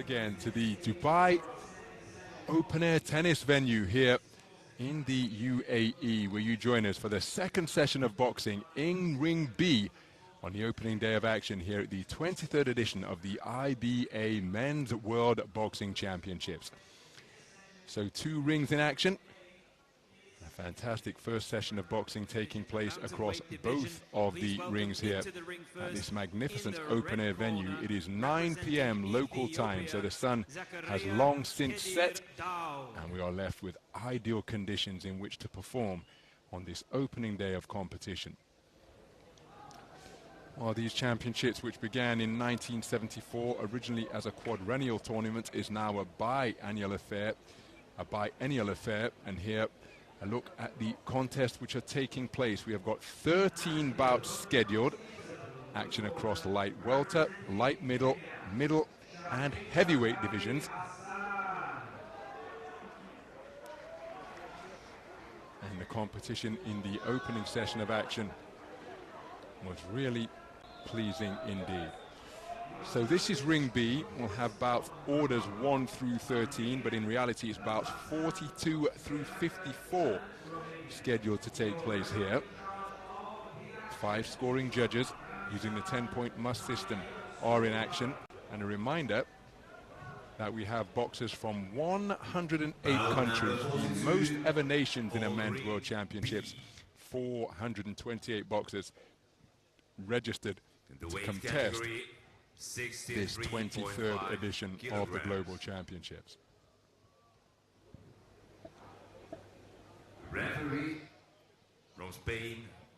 again to the Dubai open air tennis venue here in the UAE, where you join us for the second session of boxing in Ring B on the opening day of action here at the 23rd edition of the IBA Men's World Boxing Championships. So 2 rings in action. A fantastic first session of boxing taking place across both of the rings here at this magnificent open-air venue. It is 9 p.m. local time, so the sun has long since set, and we are left with ideal conditions in which to perform on this opening day of competition. Well, these championships, which began in 1974 originally as a quadrennial tournament, is now a biennial affair, and here a look at the contests which are taking place. We have got 13 bouts scheduled. Action across light welter, light middle, middle and heavyweight divisions. And the competition in the opening session of action was really pleasing indeed. So this is Ring B. We'll have bouts orders 1 through 13, but in reality it's bouts 42 through 54 scheduled to take place here. 5 scoring judges using the 10-point must system are in action. And a reminder that we have boxers from 108 countries, the most ever nations in a men's world championships. 428 boxers registered to contest this 23rd edition of the Global Championships. Referee from Spain.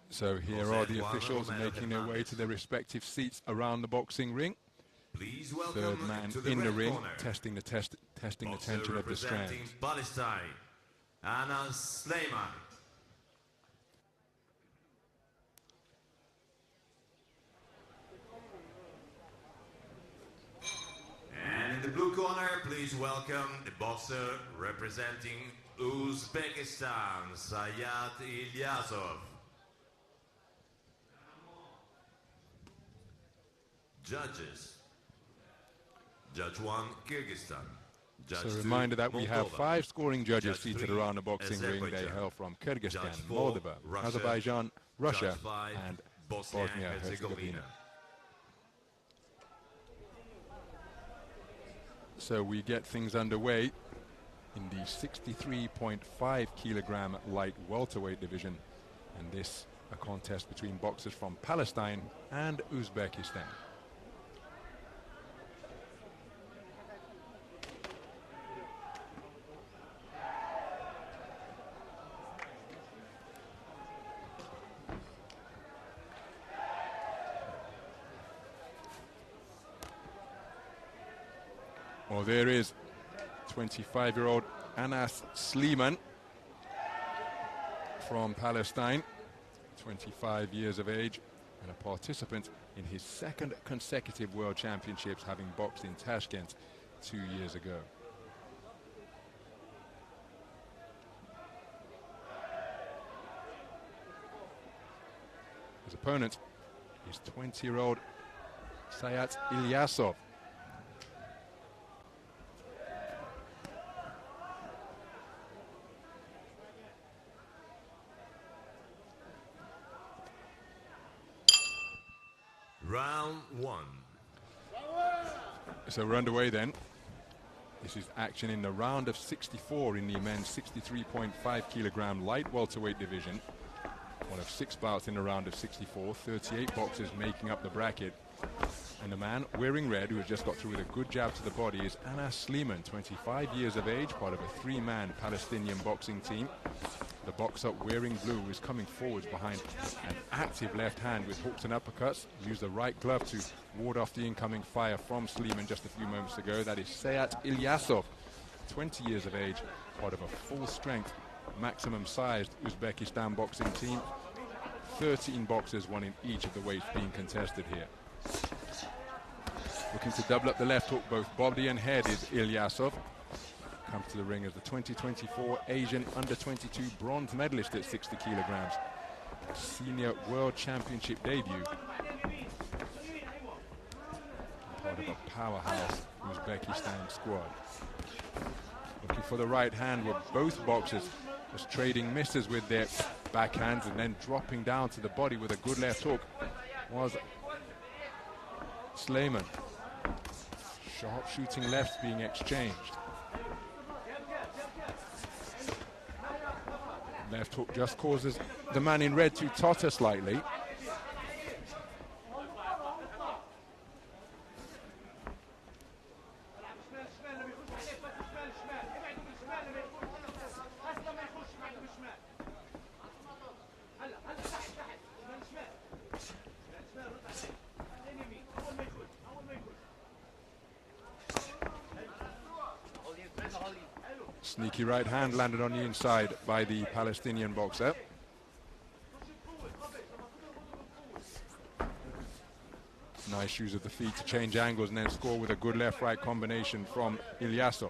So here are the officials making their way to their respective seats around the boxing ring. Third man in the ring, testing the tension of the strands. Palestine, Sleiman. And in the blue corner, please welcome the boxer representing Uzbekistan, Sayat Ilyasov. Judges. Judge 1, Kyrgyzstan. Judge so a reminder that we have 5 scoring judges Judge seated 3, around the boxing ring. They hail from Kyrgyzstan, Judge 4, Moldova, Russia, Azerbaijan, Russia, Judge 5, and Bosnia and Bosnia-Herzegovina. Herzegovina. So we get things underway in the 63.5 kilogram light welterweight division, and this a contest between boxers from Palestine and Uzbekistan. Well, there is 25-year-old Anas Sleiman from Palestine, 25 years of age, and a participant in his 2nd consecutive World Championships, having boxed in Tashkent 2 years ago. His opponent is 20-year-old Sayat Ilyasov. Round 1. So we're underway then. This is action in the round of 64 in the men's 63.5 kilogram light welterweight division. One of 6 bouts in the round of 64, 38 boxers making up the bracket. And the man wearing red, who has just got through with a good jab to the body, is Anas Sleiman, 25 years of age, part of a 3-man Palestinian boxing team. The boxer wearing blue is coming forwards behind an active left hand with hooks and uppercuts. Used the right glove to ward off the incoming fire from Sleiman just a few moments ago. That is Sayat Ilyasov, 20 years of age, part of a full-strength, maximum-sized Uzbekistan boxing team. 13 boxers, one in each of the weights being contested here. Looking to double up the left hook, both body and head, is Ilyasov. Comes to the ring as the 2024 Asian Under-22 bronze medalist at 60 kilograms. Senior World Championship debut. Part of a powerhouse Uzbekistan squad. Looking for the right hand with both boxers just trading misses with their backhands and then dropping down to the body with a good left hook was Sleiman. Sharp shooting lefts being exchanged. Left hook just causes the man in red to totter slightly. Sneaky right hand landed on the inside by the Palestinian boxer. Nice use of the feet to change angles and then score with a good left-right combination from Ilyasov.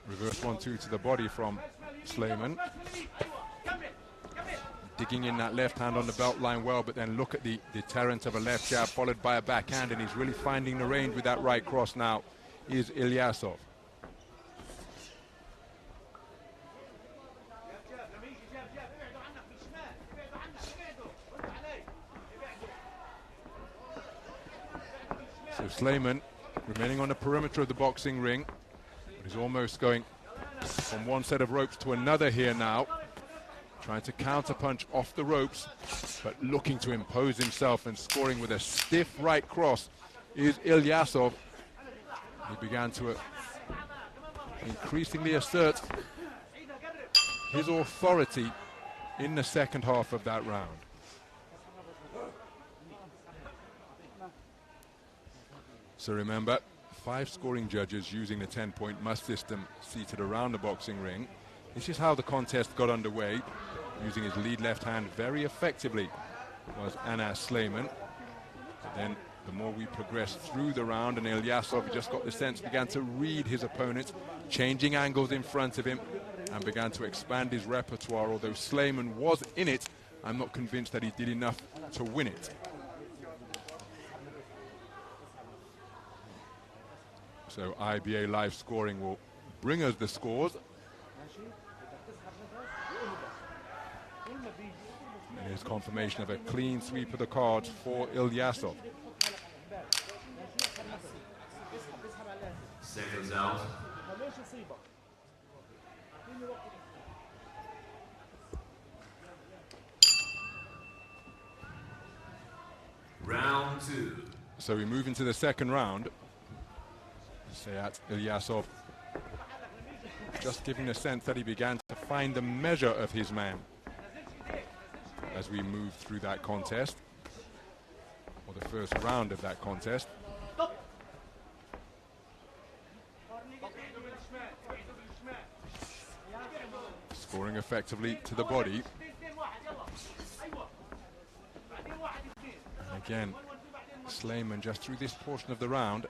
Reverse 1-2 to the body from Sleiman. Digging in that left hand on the belt line well, but then look at the deterrent of a left jab followed by a backhand, and he's really finding the range with that right cross now is Ilyasov. So Sleiman remaining on the perimeter of the boxing ring. He's almost going from one set of ropes to another here now. Trying to counterpunch off the ropes, but looking to impose himself and scoring with a stiff right cross is Ilyasov. He began to increasingly assert his authority in the second half of that round. So remember, 5 scoring judges using the 10-point must system seated around the boxing ring. This is how the contest got underway. Using his lead left hand very effectively was Anas Sleiman. Then the more we progressed through the round, and Ilyasov just got the sense, began to read his opponent, changing angles in front of him, and began to expand his repertoire. Although Sleiman was in it, I'm not convinced that he did enough to win it. So IBA live scoring will bring us the scores. And here's confirmation of a clean sweep of the cards for Ilyasov. Seconds out. Round 2. So we move into the second round. Sayat Ilyasov just giving a sense that he began to find the measure of his man as we move through that contest, or the first round of that contest. Scoring effectively to the body. And again, Sleiman just through this portion of the round,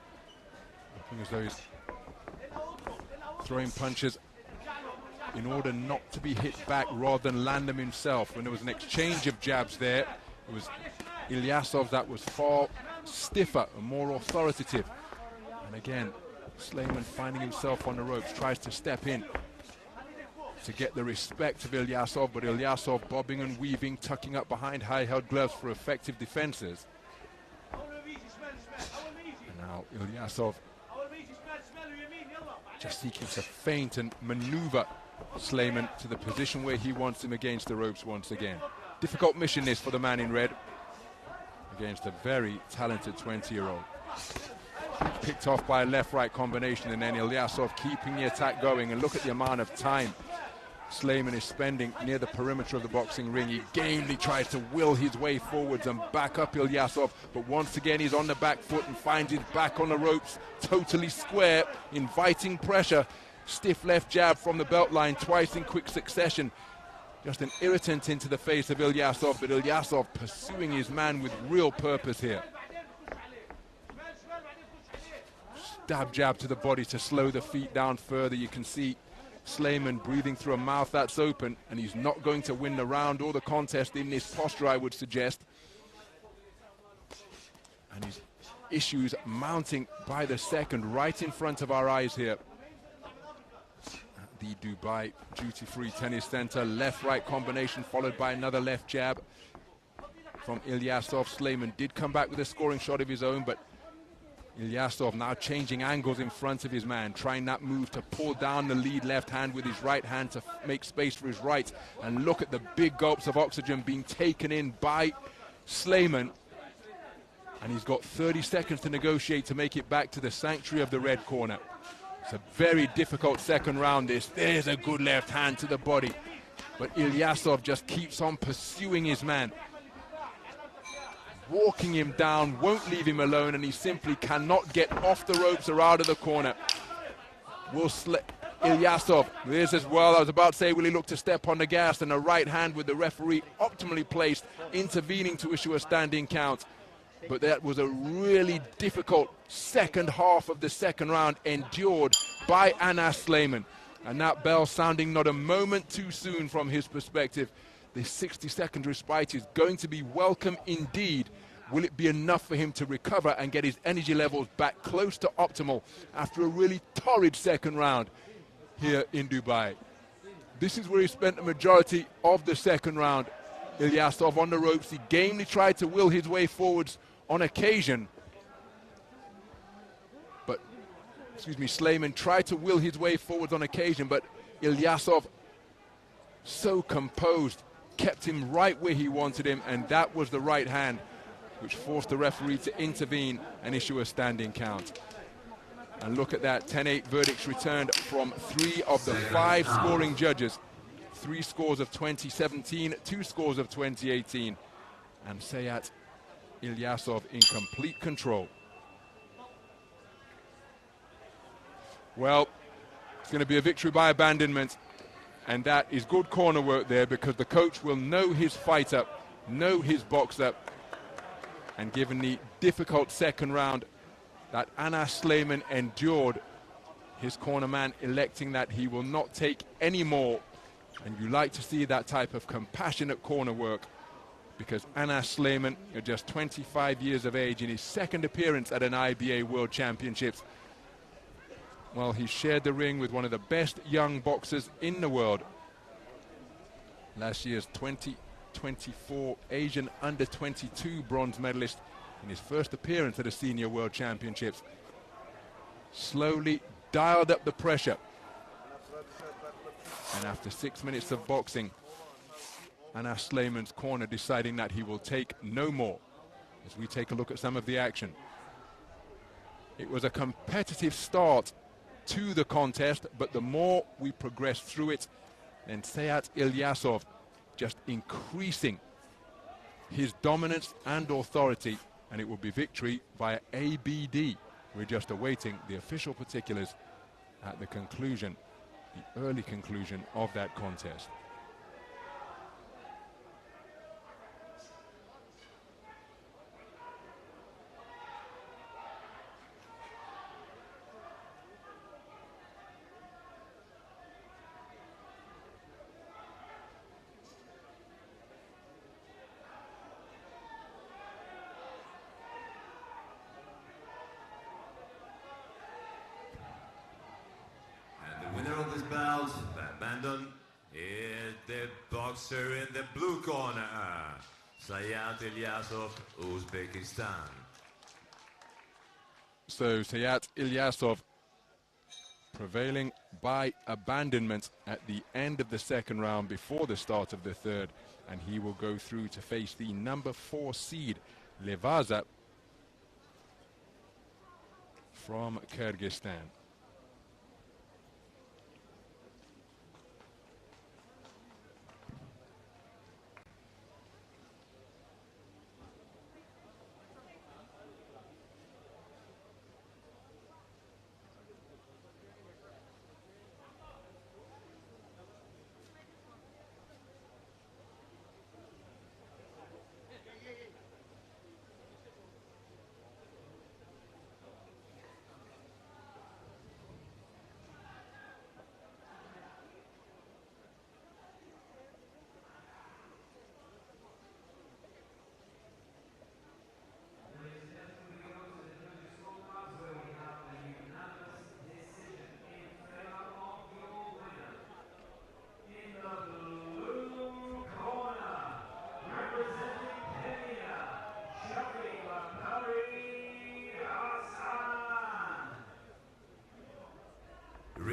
looking as though he's throwing punches in order not to be hit back rather than land them himself. When there was an exchange of jabs there, it was Ilyasov that was far stiffer and more authoritative. And again, Sleiman finding himself on the ropes, tries to step in to get the respect of Ilyasov, but Ilyasov bobbing and weaving, tucking up behind high-held gloves for effective defenses. And now Ilyasov just seeking to feint and maneuver Sleiman to the position where he wants him against the ropes once again. Difficult mission this for the man in red against a very talented 20-year-old. Picked off by a left-right combination, and then Ilyasov keeping the attack going. And look at the amount of time Sleiman is spending near the perimeter of the boxing ring. He gamely tries to will his way forwards and back up Ilyasov, but once again he's on the back foot and finds his back on the ropes, totally square, inviting pressure. Stiff left jab from the belt line twice in quick succession. Just an irritant into the face of Ilyasov, but Ilyasov pursuing his man with real purpose here. Stab jab to the body to slow the feet down further. You can see Sleiman breathing through a mouth that's open, and he's not going to win the round or the contest in this posture, I would suggest. And his issues mounting by the second, right in front of our eyes here. At the Dubai Duty-Free Tennis Center, left-right combination followed by another left jab from Ilyasov. Sleiman did come back with a scoring shot of his own, but Ilyasov now changing angles in front of his man, trying that move to pull down the lead left hand with his right hand to make space for his right. And look at the big gulps of oxygen being taken in by Sleiman. And he's got 30 seconds to negotiate to make it back to the sanctuary of the red corner. It's a very difficult second round this. There's a good left hand to the body. But Ilyasov just keeps on pursuing his man, walking him down, won't leave him alone, and he simply cannot get off the ropes or out of the corner. Ilyasov, there's as well, I was about to say, will he look to step on the gas, and a right hand with the referee optimally placed, intervening to issue a standing count. But that was a really difficult second half of the second round endured by Anas Sleiman. And that bell sounding not a moment too soon from his perspective. The 60-second respite is going to be welcome indeed. Will it be enough for him to recover and get his energy levels back close to optimal after a really torrid second round here in Dubai? This is where he spent the majority of the second round. Ilyasov on the ropes. He gamely tried to will his way forwards on occasion. Sleiman tried to will his way forwards on occasion, but Ilyasov, so composed, kept him right where he wanted him, and that was the right hand which forced the referee to intervene and issue a standing count. And look at that, 10-8 verdicts returned from 3 of the 5 scoring judges. 3 scores of 2017, 2 scores of 2018, and Sayat Ilyasov in complete control. Well, it's going to be a victory by abandonment, and that is good corner work there, because the coach will know his fighter, know his boxer, and given the difficult second round that Anas Sleiman endured, his corner man electing that he will not take any more. And you like to see that type of compassionate corner work, because Anas Sleiman, at just 25 years of age, in his second appearance at an IBA World Championships, well, he shared the ring with one of the best young boxers in the world. Last year's 2024 Asian Under-22 bronze medalist in his first appearance at a Senior World Championships. Slowly dialed up the pressure. And after 6 minutes of boxing, Anas Sleiman's corner deciding that he will take no more. As we take a look at some of the action. It was a competitive start to the contest, but the more we progress through it, then Sayat Ilyasov just increasing his dominance and authority, and it will be victory via ABD. We're just awaiting the official particulars at the conclusion, the early conclusion of that contest. Is the boxer in the blue corner, Sayat Ilyasov, Uzbekistan. So Sayat Ilyasov prevailing by abandonment at the end of the second round before the start of the third, and he will go through to face the number 4 seed Levaza from Kyrgyzstan.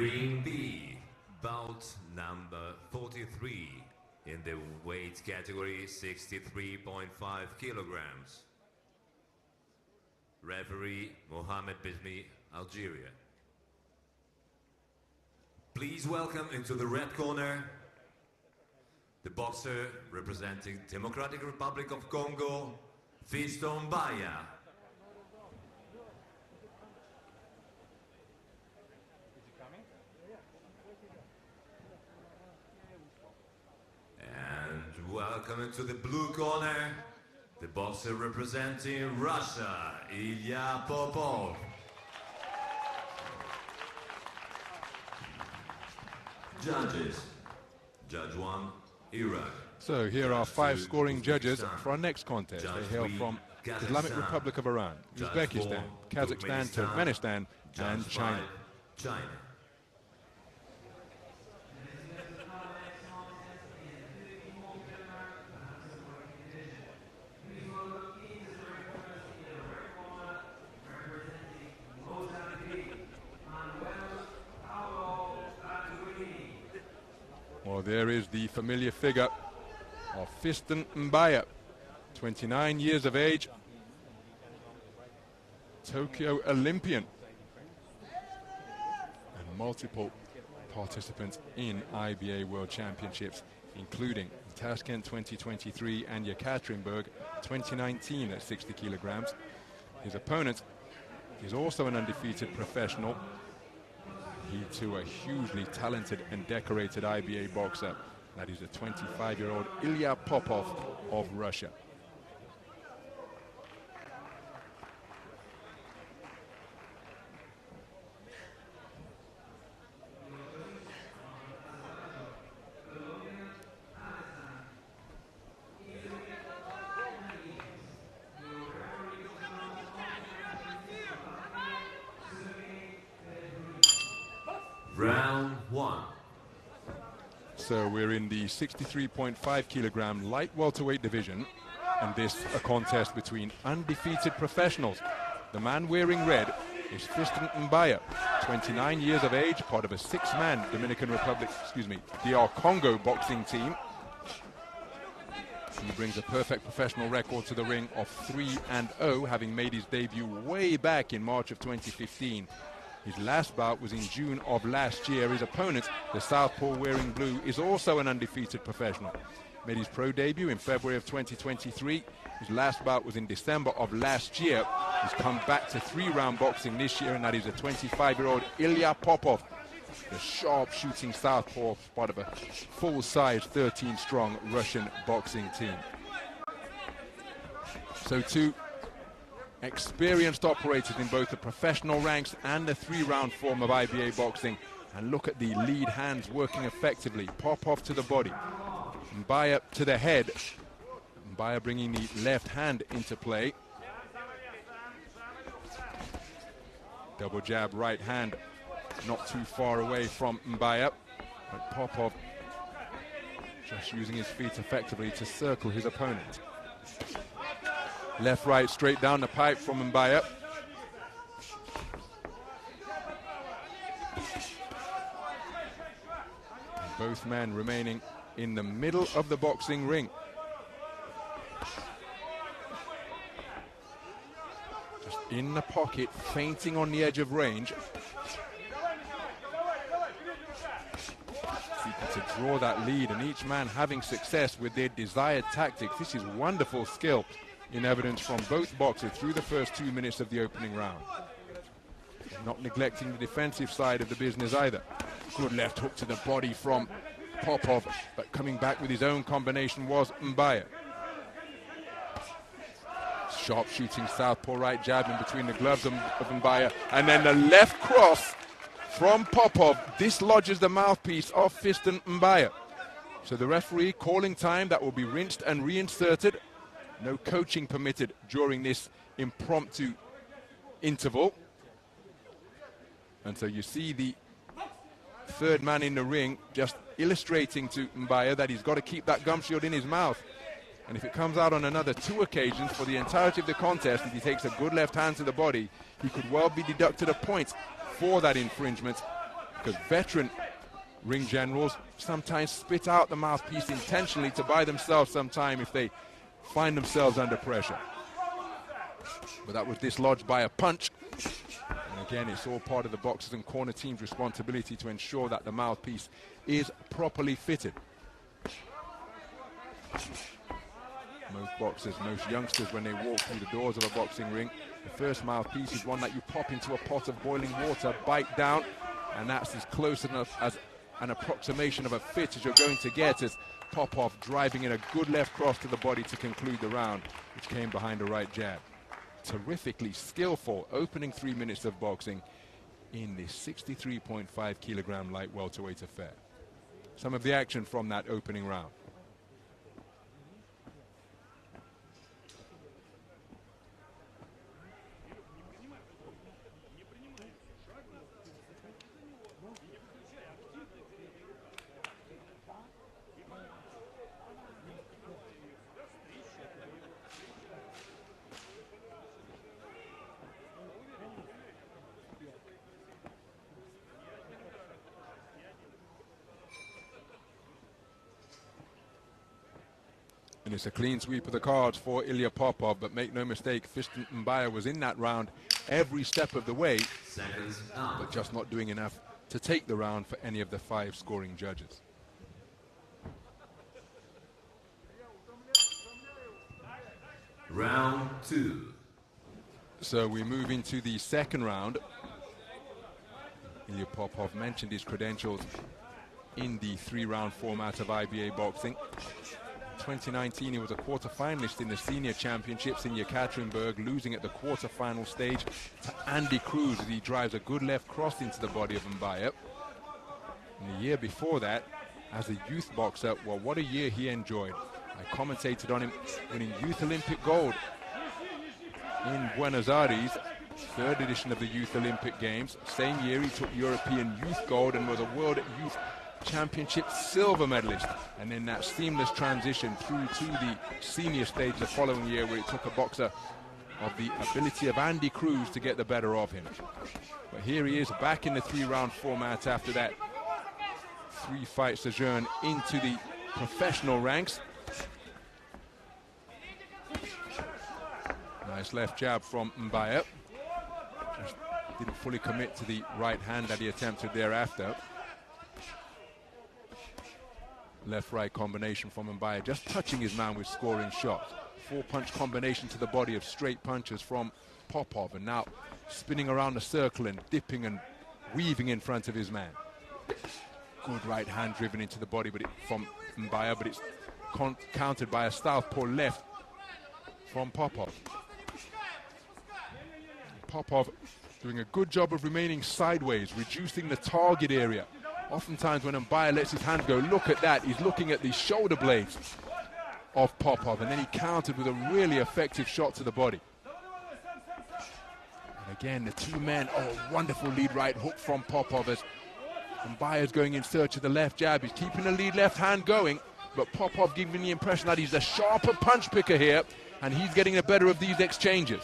Ring B, bout number 43 in the weight category 63.5 kilograms. Referee Mohammed Bismi, Algeria. Please welcome into the red corner the boxer representing Democratic Republic of Congo, Fiston Mbaya. And welcome into the blue corner the boxer representing Russia, Ilia Popov. Judges, Judge 1, Iraq. So here are 5 scoring judges for our next contest. They hail from Islamic Republic of Iran, Uzbekistan, Kazakhstan, Turkmenistan, and China. Well, there is the familiar figure of Fiston Mbaya, 29 years of age, Tokyo Olympian, and multiple participants in IBA World Championships, including Tashkent 2023 and Yekaterinburg 2019 at 60 kilograms. His opponent is also an undefeated professional. He too a hugely talented and decorated IBA boxer. That is a 25-year-old Ilia Popov of Russia. Round 1. So we're in the 63.5 kilogram light welterweight division, and this a contest between undefeated professionals. The man wearing red is Fiston Mbaya, 29 years of age, part of a 6-man DR Congo boxing team. He brings a perfect professional record to the ring of 3-0, having made his debut way back in March of 2015. His last bout was in June of last year. His opponent, the southpaw wearing blue, is also an undefeated professional. Made his pro debut in February of 2023. His last bout was in December of last year. He's come back to 3-round boxing this year, and that is a 25-year-old Ilia Popov, the sharp-shooting southpaw, part of a full-size 13-strong Russian boxing team. So two experienced operators in both the professional ranks and the 3-round form of IBA boxing. And look at the lead hands working effectively. Popov to the body, Mbaya to the head. Mbaya bringing the left hand into play. Double jab right hand, not too far away from Mbaya, but Popov just using his feet effectively to circle his opponent. Left, right, straight down the pipe from Mbaya. Both men remaining in the middle of the boxing ring. Just in the pocket, feinting on the edge of range. Seeking to draw that lead, and each man having success with their desired tactics. This is wonderful skill in evidence from both boxers through the first 2 minutes of the opening round. Not neglecting the defensive side of the business either. Good left hook to the body from Popov, but coming back with his own combination was Mbaya. Sharp shooting southpaw right jab in between the gloves of Mbaya, and then the left cross from Popov dislodges the mouthpiece of Fiston Mbaya. So the referee calling time. That will be rinsed and reinserted. No coaching permitted during this impromptu interval. And so you see the third man in the ring just illustrating to Mbaya that he's got to keep that gum shield in his mouth. And if it comes out on another 2 occasions for the entirety of the contest, if he takes a good left hand to the body, he could well be deducted a point for that infringement. because veteran ring generals sometimes spit out the mouthpiece intentionally to buy themselves some time if they find themselves under pressure. But that was dislodged by a punch. And again, it's all part of the boxers and corner team's responsibility to ensure that the mouthpiece is properly fitted. Most boxers, most youngsters, when they walk through the doors of a boxing ring, the first mouthpiece is one that you pop into a pot of boiling water, bite down, and that's as close enough as an approximation of a fit as you're going to get, as Popov driving in a good left cross to the body to conclude the round, which came behind a right jab. Terrifically skillful opening 3 minutes of boxing in the 63.5 kilogram light welterweight affair. Some of the action from that opening round. And it's a clean sweep of the cards for Ilya Popov, but make no mistake, Fiston Mbaya was in that round every step of the way, but just not doing enough to take the round for any of the 5 scoring judges. Round 2. So we move into the second round. Ilya Popov mentioned his credentials in the 3-round format of IBA boxing. 2019, he was a quarter-finalist in the senior championships in Yekaterinburg, losing at the quarter-final stage to Andy Cruz as he drives a good left cross into the body of Mbaya. And the year before that, as a youth boxer, well, what a year he enjoyed. I commentated on him winning Youth Olympic gold in Buenos Aires, 3rd edition of the Youth Olympic Games. Same year, he took European Youth gold and was a World Youth Championship silver medalist, and then that seamless transition through to the senior stage the following year, where it took a boxer of the ability of Andy Cruz to get the better of him. But here he is back in the 3-round format after that 3-fight sojourn into the professional ranks. Nice left jab from Mbaya. Just didn't fully commit to the right hand that he attempted thereafter. Left-right combination from Mbaya, just touching his man with scoring shots. 4-punch combination to the body of straight punches from Popov, and now spinning around the circle and dipping and weaving in front of his man. Good right hand driven into the body from Mbaya, but it's countered by a southpaw left from Popov. Popov doing a good job of remaining sideways, reducing the target area. Oftentimes when Mbaya lets his hand go, look at that, he's looking at the shoulder blades of Popov, and then he countered with a really effective shot to the body. And again, the two men, wonderful lead right hook from Popov as Mbaya's going in search of the left jab. He's keeping the lead left hand going, but Popov giving the impression that he's the sharper punch picker here, and he's getting the better of these exchanges.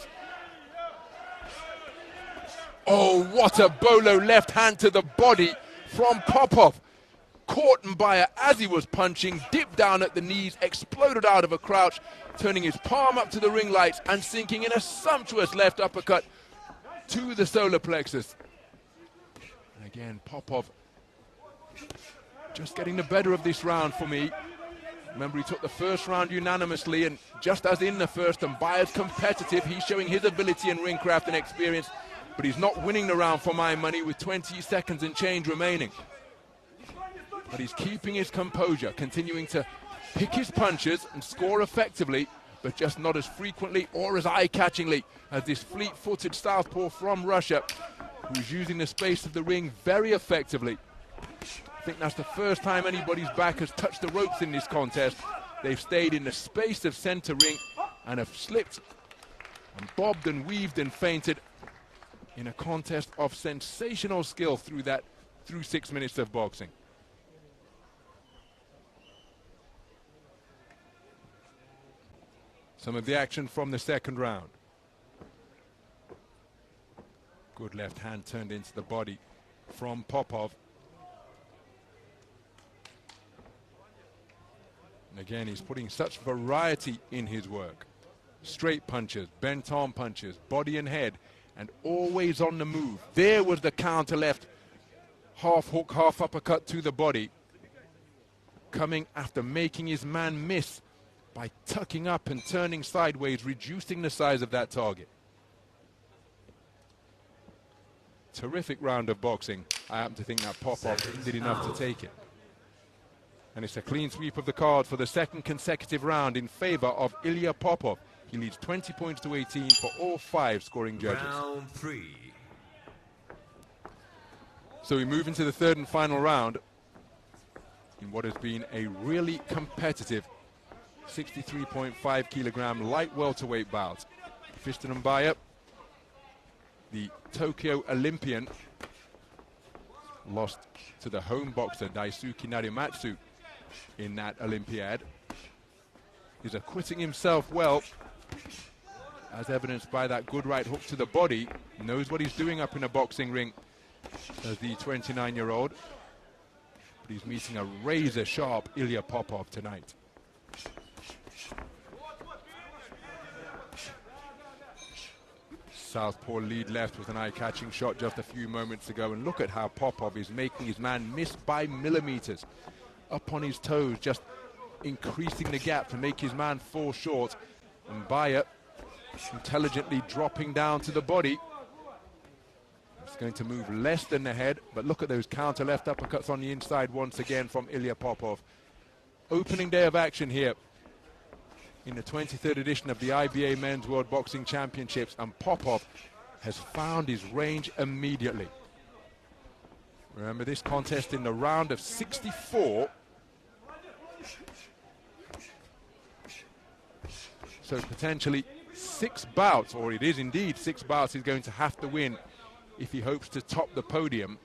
Oh, what a bolo left hand to the body from Popov. Caught Mbaya as he was punching, dipped down at the knees, exploded out of a crouch, turning his palm up to the ring lights and sinking in a sumptuous left uppercut to the solar plexus. And again, Popov just getting the better of this round for me. Remember, he took the first round unanimously, and just as in the first, Mbaya's competitive. He's showing his ability and ring craft and experience, but he's not winning the round for my money with 20 seconds and change remaining. But he's keeping his composure, continuing to pick his punches and score effectively, but just not as frequently or as eye-catchingly as this fleet-footed southpaw from Russia, who's using the space of the ring very effectively. I think that's the first time anybody's back has touched the ropes in this contest. They've stayed in the space of center ring and have slipped and bobbed and weaved and feinted in a contest of sensational skill through 6 minutes of boxing. Some of the action from the second round. Good left hand turned into the body from Popov. Again, he's putting such variety in his work. Straight punches, bent arm punches, body and head, and always on the move. There was the counter left, half hook, half uppercut to the body, coming after making his man miss by tucking up and turning sideways, reducing the size of that target. Terrific round of boxing. I happen to think that Popov did enough to take it. And it's a clean sweep of the card for the second consecutive round in favor of Ilya Popov. He leads 20 points to 18 for all 5 scoring judges. Round 3. So we move into the third and final round in what has been a really competitive 63.5 kilogram light welterweight bout. Fiston Mbaya, the Tokyo Olympian, lost to the home boxer Daisuke Narimatsu in that Olympiad. He's acquitting himself well, as evidenced by that good right hook to the body. Knows what he's doing up in a boxing ring as the 29-year-old. But he's meeting a razor-sharp Ilya Popov tonight. Southpaw lead left with an eye-catching shot just a few moments ago. And look at how Popov is making his man miss by millimeters. Up on his toes, just increasing the gap to make his man fall short. And Mbaya intelligently dropping down to the body. It's going to move less than the head, but look at those counter left uppercuts on the inside once again from Ilya Popov. Opening day of action here in the 23rd edition of the IBA Men's World Boxing Championships, and Popov has found his range immediately. Remember, this contest in the round of 64. So potentially 6 bouts, or it is indeed 6 bouts, he's going to have to win if he hopes to top the podium.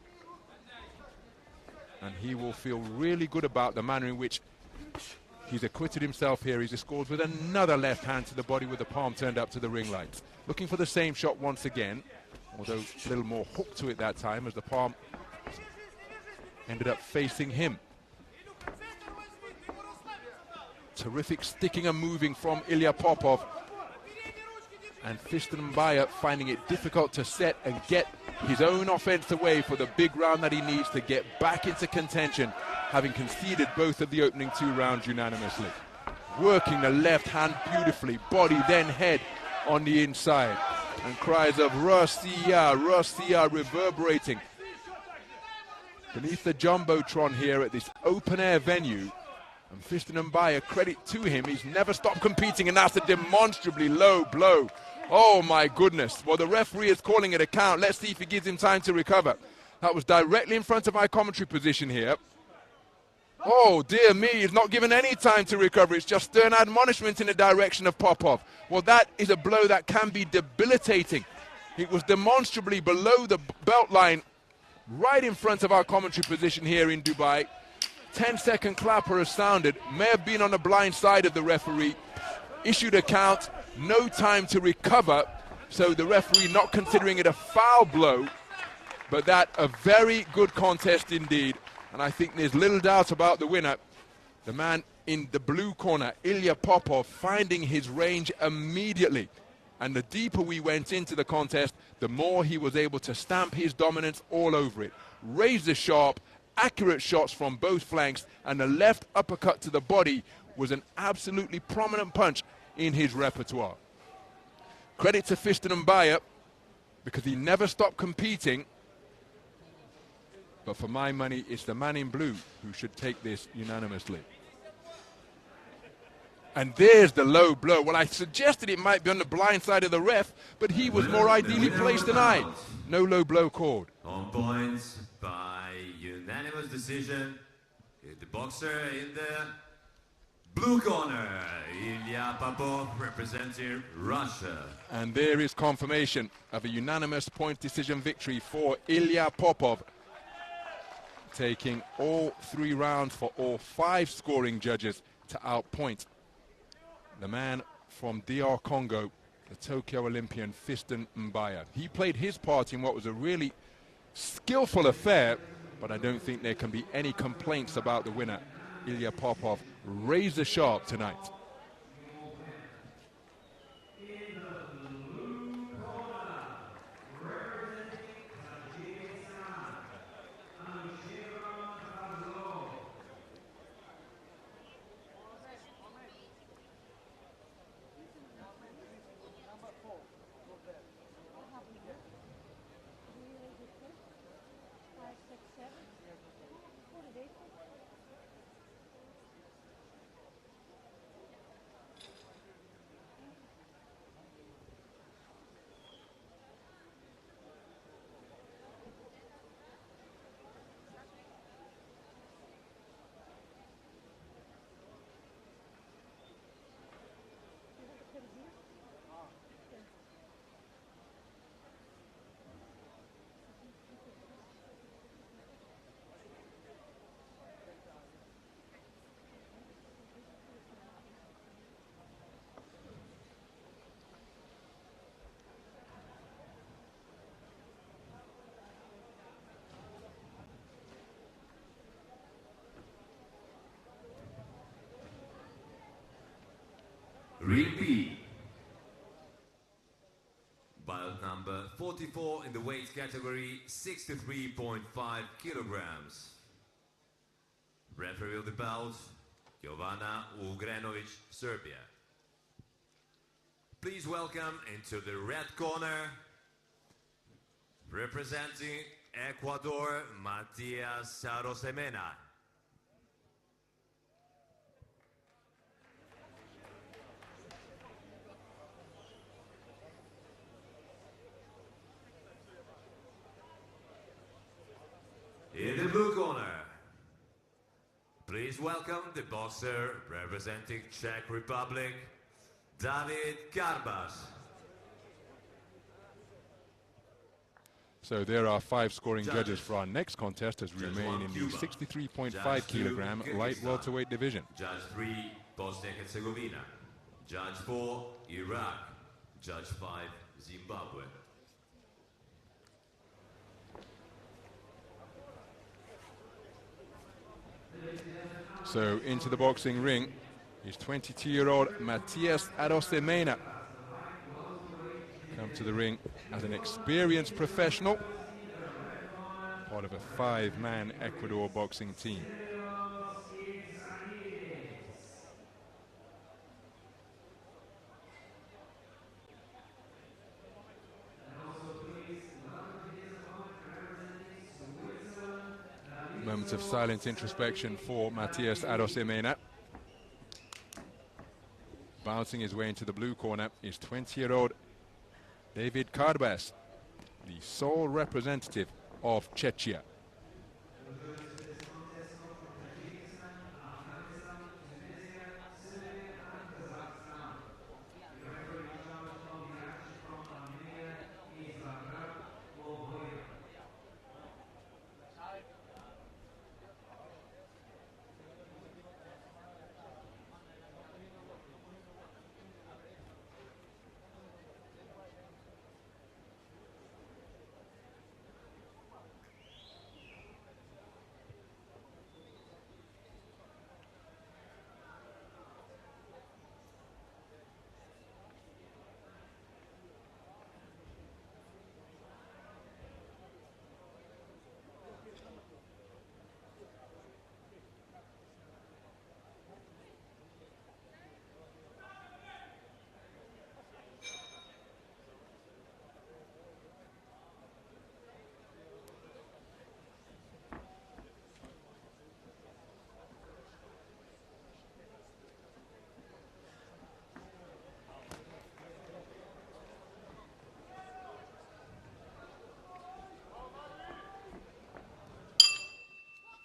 And he will feel really good about the manner in which he's acquitted himself here. He's scored with another left hand to the body with the palm turned up to the ring lights. Looking for the same shot once again, although a little more hook to it that time as the palm ended up facing him. Terrific sticking and moving from Ilya Popov. And Fiston Mbaya finding it difficult to set and get his own offense away for the big round that he needs to get back into contention, having conceded both of the opening 2 rounds unanimously. Working the left hand beautifully, body then head on the inside. And cries of Russia, Russia reverberating beneath the Jumbotron here at this open air venue. And Fiston Mbaya, credit to him, he's never stopped competing, and that's a demonstrably low blow. Oh my goodness. Well, the referee is calling it a count. Let's see if he gives him time to recover. That was directly in front of my commentary position here. Oh dear me, he's not given any time to recover. It's just stern admonishment in the direction of Popov. Well, that is a blow that can be debilitating. It was demonstrably below the belt line, right in front of our commentary position here in Dubai. 10-second clapper has sounded, may have been on the blind side of the referee, issued a count, no time to recover, so the referee not considering it a foul blow, but that a very good contest indeed, and I think there's little doubt about the winner. The man in the blue corner, Ilya Popov, finding his range immediately, and the deeper we went into the contest, the more he was able to stamp his dominance all over it. Razor sharp, accurate shots from both flanks, and the left uppercut to the body was an absolutely prominent punch in his repertoire. Credit to Fiston Mbaya, because he never stopped competing. But for my money, it's the man in blue who should take this unanimously. And there's the low blow. Well, I suggested it might be on the blind side of the ref, but he was more ideally placed than I. No low blow called. On points by unanimous decision, the boxer in the blue corner, Ilya Popov, representing Russia. And there is confirmation of a unanimous point decision victory for Ilya Popov, taking all 3 rounds for all 5 scoring judges to outpoint the man from DR Congo, the Tokyo Olympian Fiston Mbaya. He played his part in what was a really skillful affair, but I don't think there can be any complaints about the winner Ilya Popov razor sharp tonight. Ring B. Belt number 44 in the weight category, 63.5 kilograms. Referee of the bout, Jovana Ugrenovic, Serbia. Please welcome into the red corner, representing Ecuador, Matias Arosemena. In the blue corner, please welcome the boxer representing Czech Republic, Karbas. So there are 5 scoring judges for our next contest as we remain in the 63.5 kilogram light welterweight division. Judge 3, Bosnia-Herzegovina. Judge 4, Iraq. Judge 5, Zimbabwe. So into the boxing ring is 22-year-old Matias Arosemena. Come to the ring as an experienced professional, part of a 5-man Ecuador boxing team. Moments of silent introspection for Matias Arosemena. Bouncing his way into the blue corner is 20-year-old Karbas, the sole representative of Czechia.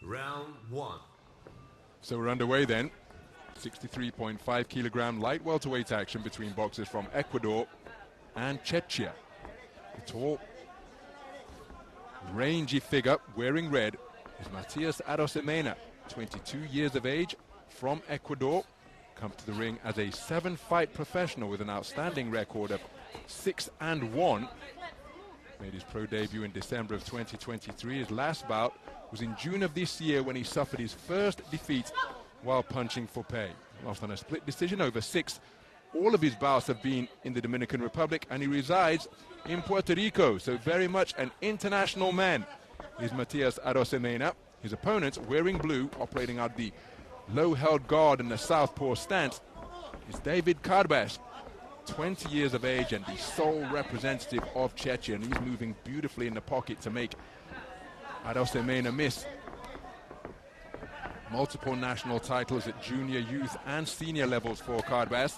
Round 1. So we're underway then. 63.5 kilogram light welterweight action between boxers from Ecuador and Czechia. The tall, rangy figure wearing red is Matias Arosemena, 22 years of age, from Ecuador. Come to the ring as a 7-fight professional with an outstanding record of 6-1. Made his pro debut in December of 2023. His last bout was in June of this year when he suffered his first defeat while punching for pay. Lost on a split decision over 6. All of his bouts have been in the Dominican Republic, and he resides in Puerto Rico, so very much an international man is Matias Arosemena. His opponent, wearing blue, operating out the low-held guard in the southpaw stance, is David Karbas, 20 years of age and the sole representative of Czechia, and he's moving beautifully in the pocket to make Arosemena miss. Multiple national titles at junior, youth and senior levels for Karbas.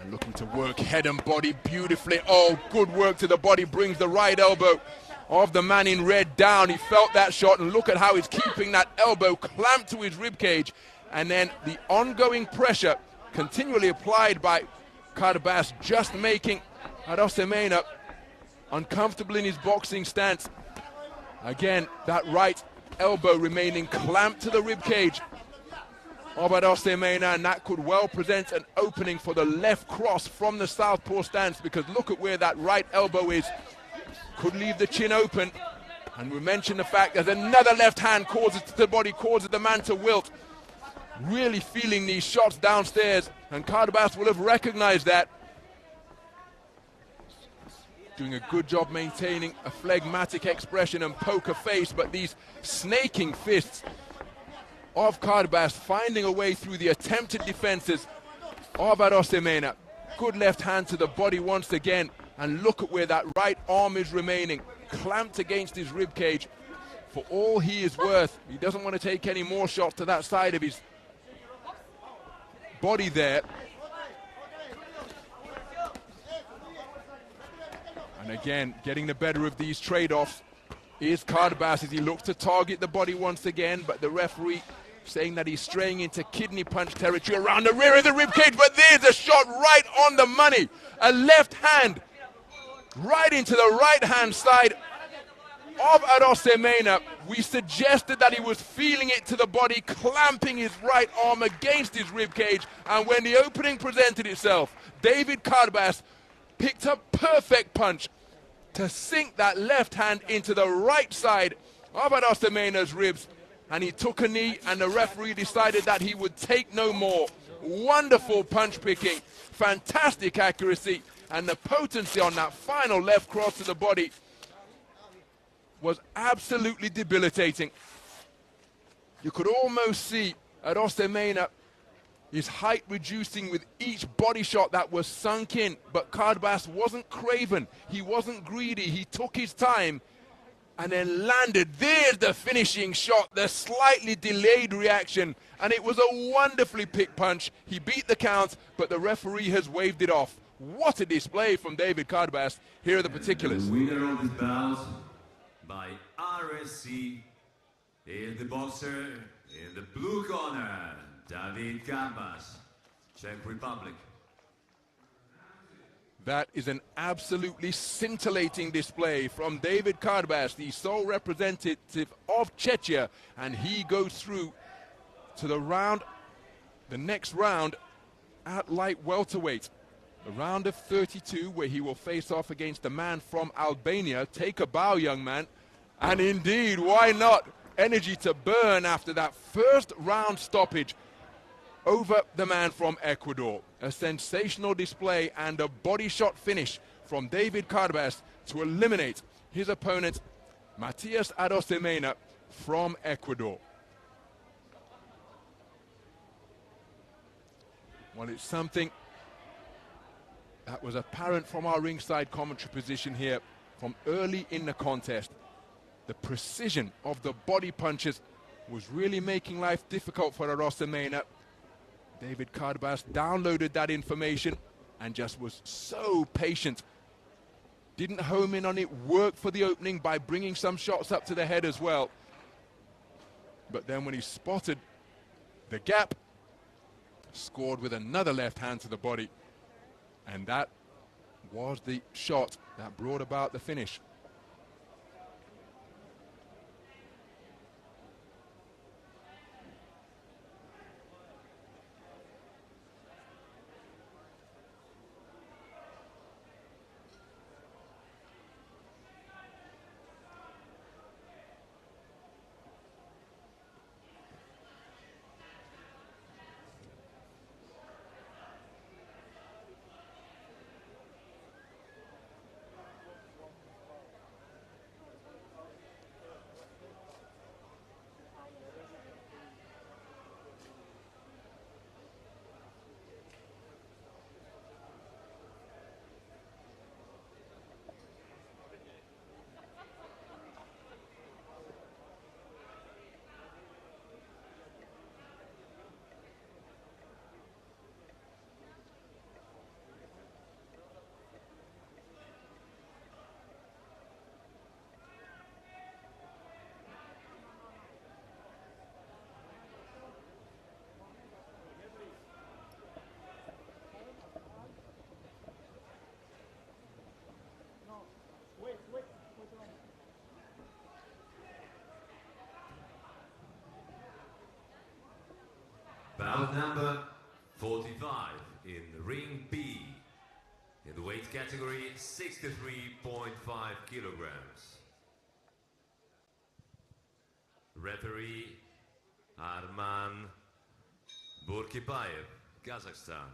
And looking to work head and body beautifully. Oh, good work to the body, brings the right elbow of the man in red down. He felt that shot, and look at how he's keeping that elbow clamped to his ribcage. And then the ongoing pressure continually applied by Karbas, just making Arosemena uncomfortable in his boxing stance. Again, that right elbow remaining clamped to the ribcage of Arosemena, and that could well present an opening for the left cross from the southpaw stance, because look at where that right elbow is. Could leave the chin open. And we mentioned the fact there's another left hand causes to the body, causes the man to wilt. Really feeling these shots downstairs, and Karbas will have recognized that. Doing a good job maintaining a phlegmatic expression and poker face, but these snaking fists of Karbas finding a way through the attempted defenses of Arosemena. Good left hand to the body once again, and look at where that right arm is remaining, clamped against his ribcage. For all he is worth, he doesn't want to take any more shots to that side of his body there. And again, getting the better of these trade-offs is Karbas as he looks to target the body once again, but the referee saying that he's straying into kidney punch territory around the rear of the ribcage. But there's a shot right on the money. A left hand right into the right-hand side of Arosemena. We suggested that he was feeling it to the body, clamping his right arm against his ribcage, and when the opening presented itself, David Karbas picked a perfect punch to sink that left hand into the right side of Arosemena's ribs, and he took a knee, and the referee decided that he would take no more. Wonderful punch picking, fantastic accuracy, and the potency on that final left cross to the body was absolutely debilitating. You could almost see Arosemena, his height reducing with each body shot that was sunk in, but Karbas wasn't craven, he wasn't greedy, he took his time and then landed. There's the finishing shot, the slightly delayed reaction, and it was a wonderfully picked punch. He beat the count, but the referee has waved it off. What a display from David Karbas. Here are the particulars. The winner of this bout by RSC is the boxer in the blue corner, David Karbas, Czech Republic. That is an absolutely scintillating display from David Karbas, the sole representative of Czechia, and he goes through to the next round at light welterweight. The round of 32, where he will face off against the man from Albania. Take a bow, young man. And indeed, why not? Energy to burn after that first round stoppage over the man from Ecuador. A sensational display and a body shot finish from David Karbas to eliminate his opponent, Matias Arosemena from Ecuador. Well, it's something that was apparent from our ringside commentary position here from early in the contest. The precision of the body punches was really making life difficult for Arosemena. David Karbas downloaded that information and just was so patient. Didn't home in on it, worked for the opening by bringing some shots up to the head as well. But then when he spotted the gap, scored with another left hand to the body. And that was the shot that brought about the finish. Bout number 45 in ring B, in the weight category 63.5 kilograms. Referee Arman Burkipayev, Kazakhstan.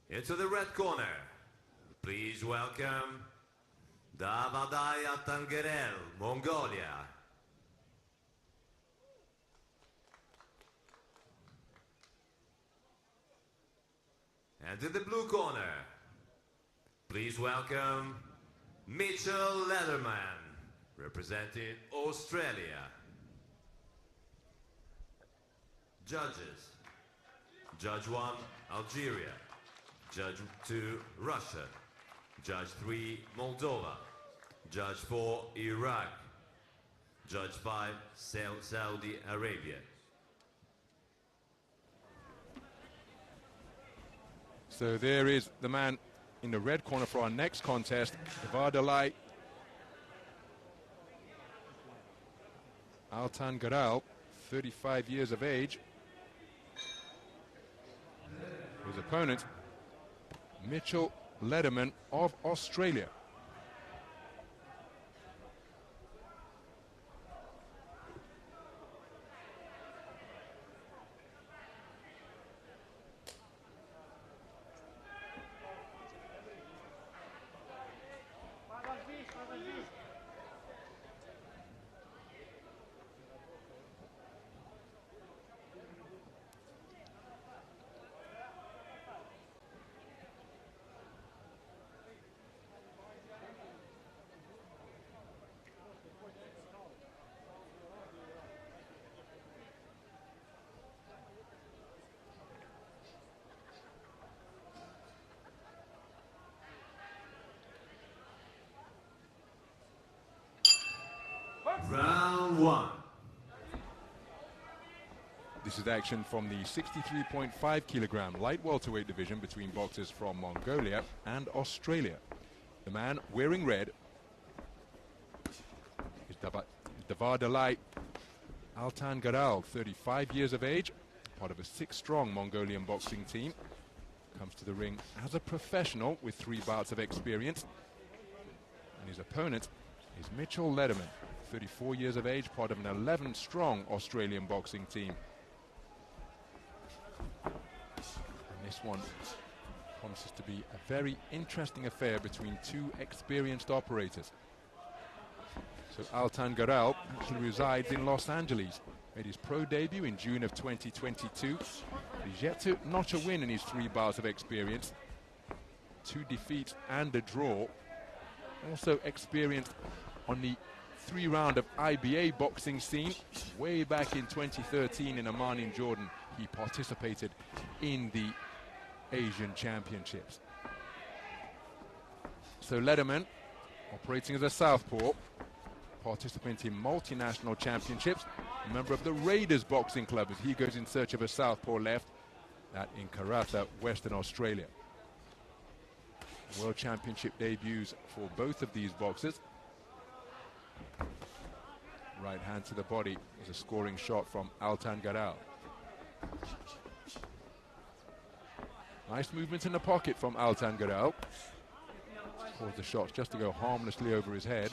Into the red corner, please welcome ALTANGEREL, Mongolia. And in the blue corner, please welcome Mitchell Lederman, representing Australia. Judges: Judge 1, Algeria. Judge 2, Russia. Judge 3, Moldova. Judge 4, Iraq. Judge 5, Saudi Arabia. So there is the man in the red corner for our next contest, Davaadalai. ALTANGEREL, 35 years of age. His opponent, Mitchell Lederman of Australia. Round 1. This is action from the 63.5 kilogram light welterweight division between boxers from Mongolia and Australia. The man wearing red is Davaadalai ALTANGEREL, 35 years of age, part of a 6-strong Mongolian boxing team. Comes to the ring as a professional with 3 bouts of experience. And his opponent is Mitchell Lederman, 34 years of age, part of an 11-strong Australian boxing team. And this one promises to be a very interesting affair between 2 experienced operators. So ALTANGEREL actually resides in Los Angeles. Made his pro debut in June of 2022. He's yet to notch a win in his 3 bouts of experience. 2 defeats and a draw. Also experienced on the 3-round of IBA boxing scene. Way back in 2013 in Amman in Jordan, he participated in the Asian Championships. So Lederman, operating as a southpaw, participant in multinational championships, a member of the Raiders Boxing Club as he goes in search of a southpaw left, that in Karata, Western Australia. World Championship debuts for both of these boxers. Right hand to the body is a scoring shot from ALTANGEREL. Nice movement in the pocket from ALTANGEREL. Pulls the shots just to go harmlessly over his head.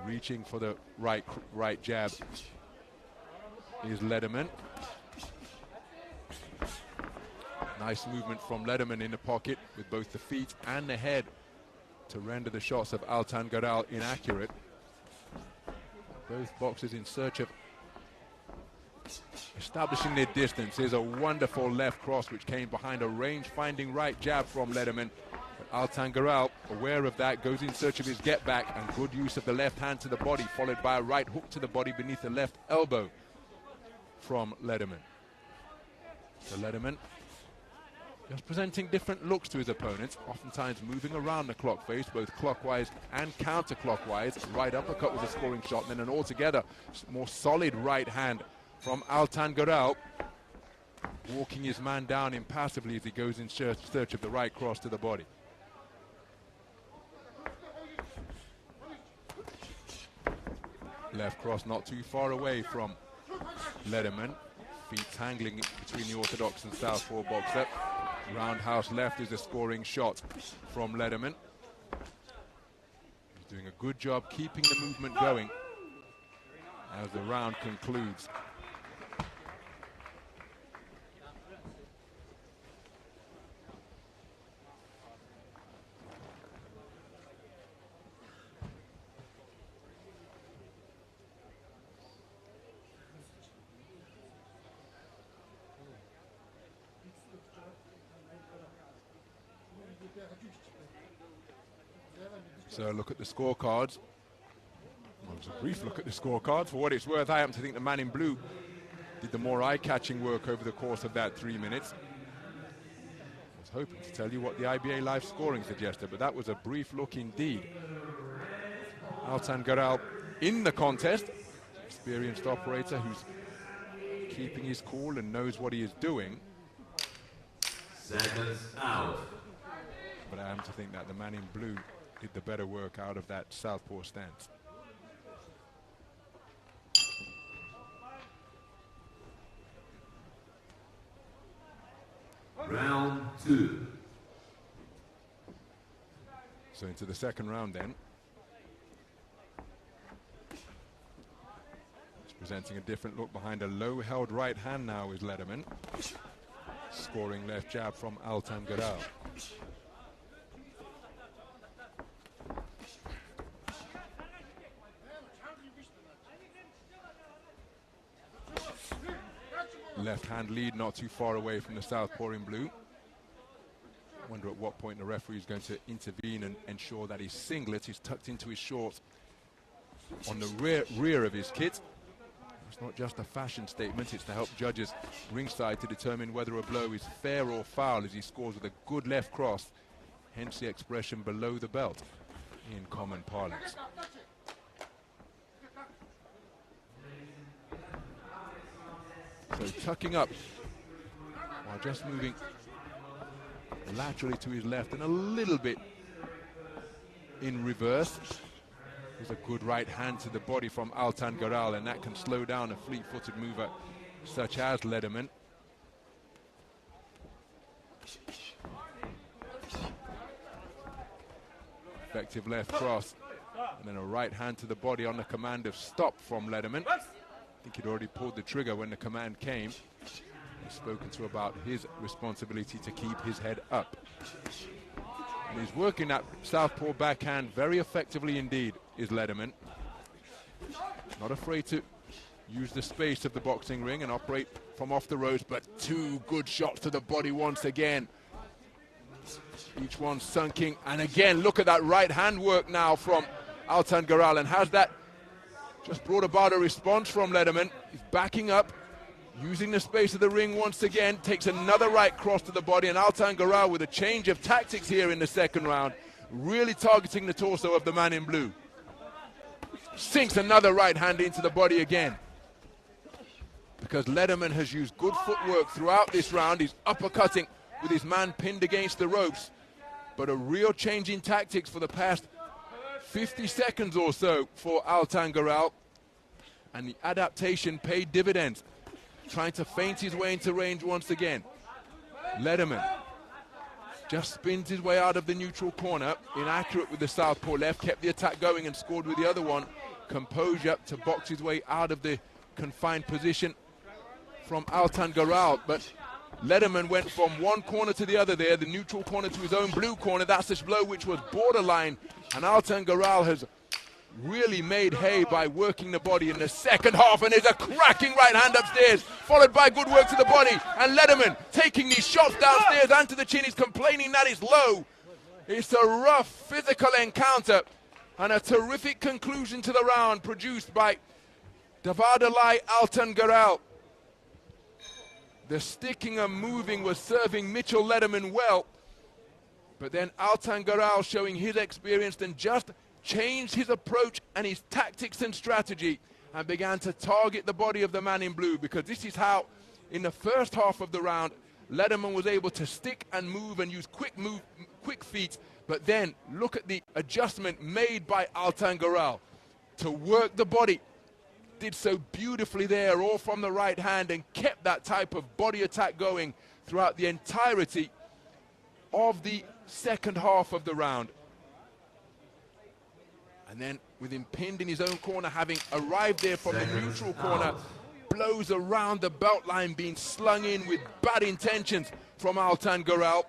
Reaching for the right jab is Lederman. Nice movement from Lederman in the pocket with both the feet and the head to render the shots of ALTANGEREL inaccurate. Both boxers in search of establishing their distance. Here's a wonderful left cross which came behind a range-finding right jab from Lederman. But ALTANGEREL, aware of that, goes in search of his get-back and good use of the left hand to the body, followed by a right hook to the body beneath the left elbow from Lederman. So Lederman just presenting different looks to his opponents, oftentimes moving around the clock face, both clockwise and counterclockwise. Right uppercut with a scoring shot, and then an altogether more solid right hand from ALTANGEREL, walking his man down impassively as he goes in search of the right cross to the body. Left cross not too far away from Lederman. Feet tangling between the orthodox and southpaw boxer. Roundhouse left is a scoring shot from Lederman. He's doing a good job keeping the movement going as the round concludes. So look at the scorecards. Well, it was a brief look at the scorecards. For what it's worth, I happen to think the man in blue did the more eye-catching work over the course of that 3 minutes. I was hoping to tell you what the IBA live scoring suggested, but that was a brief look indeed. ALTANGEREL in the contest. Experienced operator who's keeping his cool and knows what he is doing. Seconds out. But I happen to think that the man in blue did the better work out of that southpaw stance. Round 2. So into the second round then. He's presenting a different look behind a low-held right hand now is Lederman. Scoring left jab from ALTANGEREL. Left hand lead not too far away from the southpaw in blue. Wonder at what point the referee is going to intervene and ensure that his singlet is tucked into his shorts on the rear of his kit. It's not just a fashion statement, it's to help judges ringside to determine whether a blow is fair or foul as he scores with a good left cross, hence the expression below the belt in common parlance. So tucking up while just moving laterally to his left and a little bit in reverse. There's a good right hand to the body from ALTANGEREL, and that can slow down a fleet-footed mover such as Lederman. Effective left cross and then a right hand to the body on the command of stop from Lederman. I think he'd already pulled the trigger when the command came. He's spoken to about his responsibility to keep his head up. And he's working that southpaw backhand very effectively indeed, is Lederman. Not afraid to use the space of the boxing ring and operate from off the ropes, but two good shots to the body once again. Each one sunking, and again, look at that right hand work now from ALTANGEREL, and has that just brought about a response from Lederman. He's backing up, using the space of the ring once again, takes another right cross to the body, and ALTANGEREL with a change of tactics here in the second round, really targeting the torso of the man in blue. Sinks another right hand into the body again. Because Lederman has used good footwork throughout this round. He's uppercutting with his man pinned against the ropes. But a real change in tactics for the past 50 seconds or so for ALTANGEREL, and the adaptation paid dividends, trying to feint his way into range once again. Lederman just spins his way out of the neutral corner, inaccurate with the southpaw left, kept the attack going and scored with the other one. Composure to box his way out of the confined position from ALTANGEREL, but Lederman went from one corner to the other there, the neutral corner to his own blue corner. That's this blow which was borderline, and ALTANGEREL has really made hay by working the body in the second half, and there's a cracking right hand upstairs, followed by good work to the body, and Lederman taking these shots downstairs and to the chin. He's complaining that is low. It's a rough physical encounter, and a terrific conclusion to the round produced by Davaadalai ALTANGEREL. The sticking and moving was serving Mitchell Lederman well, but then ALTANGEREL showing his experience and just changed his approach and his tactics and strategy and began to target the body of the man in blue, because this is how in the first half of the round Lederman was able to stick and move and use quick feet, but then look at the adjustment made by ALTANGEREL to work the body did so beautifully there, all from the right hand, and kept that type of body attack going throughout the entirety of the second half of the round. And then with him pinned in his own corner, having arrived there from the neutral corner, blows around the belt line, being slung in with bad intentions from ALTANGEREL.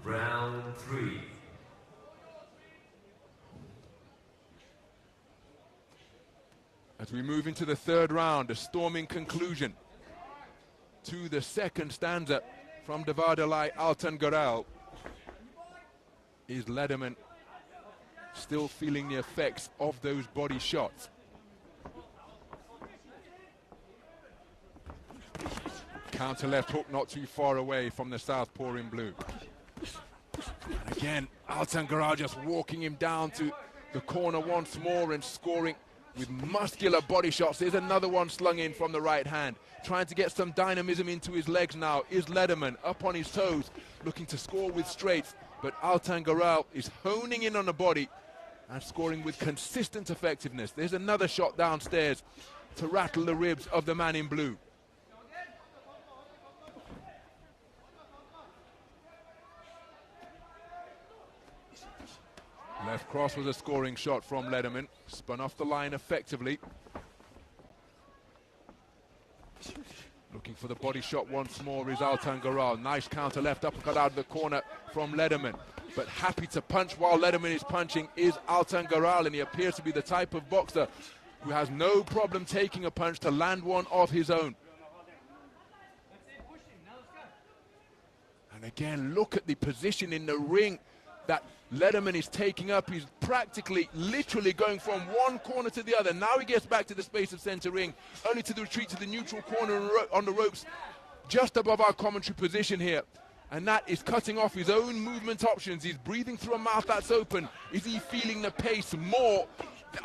Round 3. As we move into the third round, a storming conclusion to the second stanza from Davaadalai ALTANGEREL. Is Lederman still feeling the effects of those body shots? Counter left hook not too far away from the southpaw in blue. And again, ALTANGEREL just walking him down to the corner once more and scoring with muscular body shots. There's another one slung in from the right hand, trying to get some dynamism into his legs now. Is Lederman up on his toes, looking to score with straights, but ALTANGEREL is honing in on the body and scoring with consistent effectiveness. There's another shot downstairs to rattle the ribs of the man in blue. Left cross was a scoring shot from Lederman. Spun off the line effectively. Looking for the body shot once more is ALTANGEREL. Nice counter left uppercut out of the corner from Lederman. But happy to punch while Lederman is punching is ALTANGEREL, and he appears to be the type of boxer who has no problem taking a punch to land one of his own. And again, look at the position in the ring that Lederman is taking up. He's practically, literally going from one corner to the other. Now he gets back to the space of center ring, only to retreat to the neutral corner on the ropes, just above our commentary position here. And that is cutting off his own movement options. He's breathing through a mouth that's open. Is he feeling the pace more?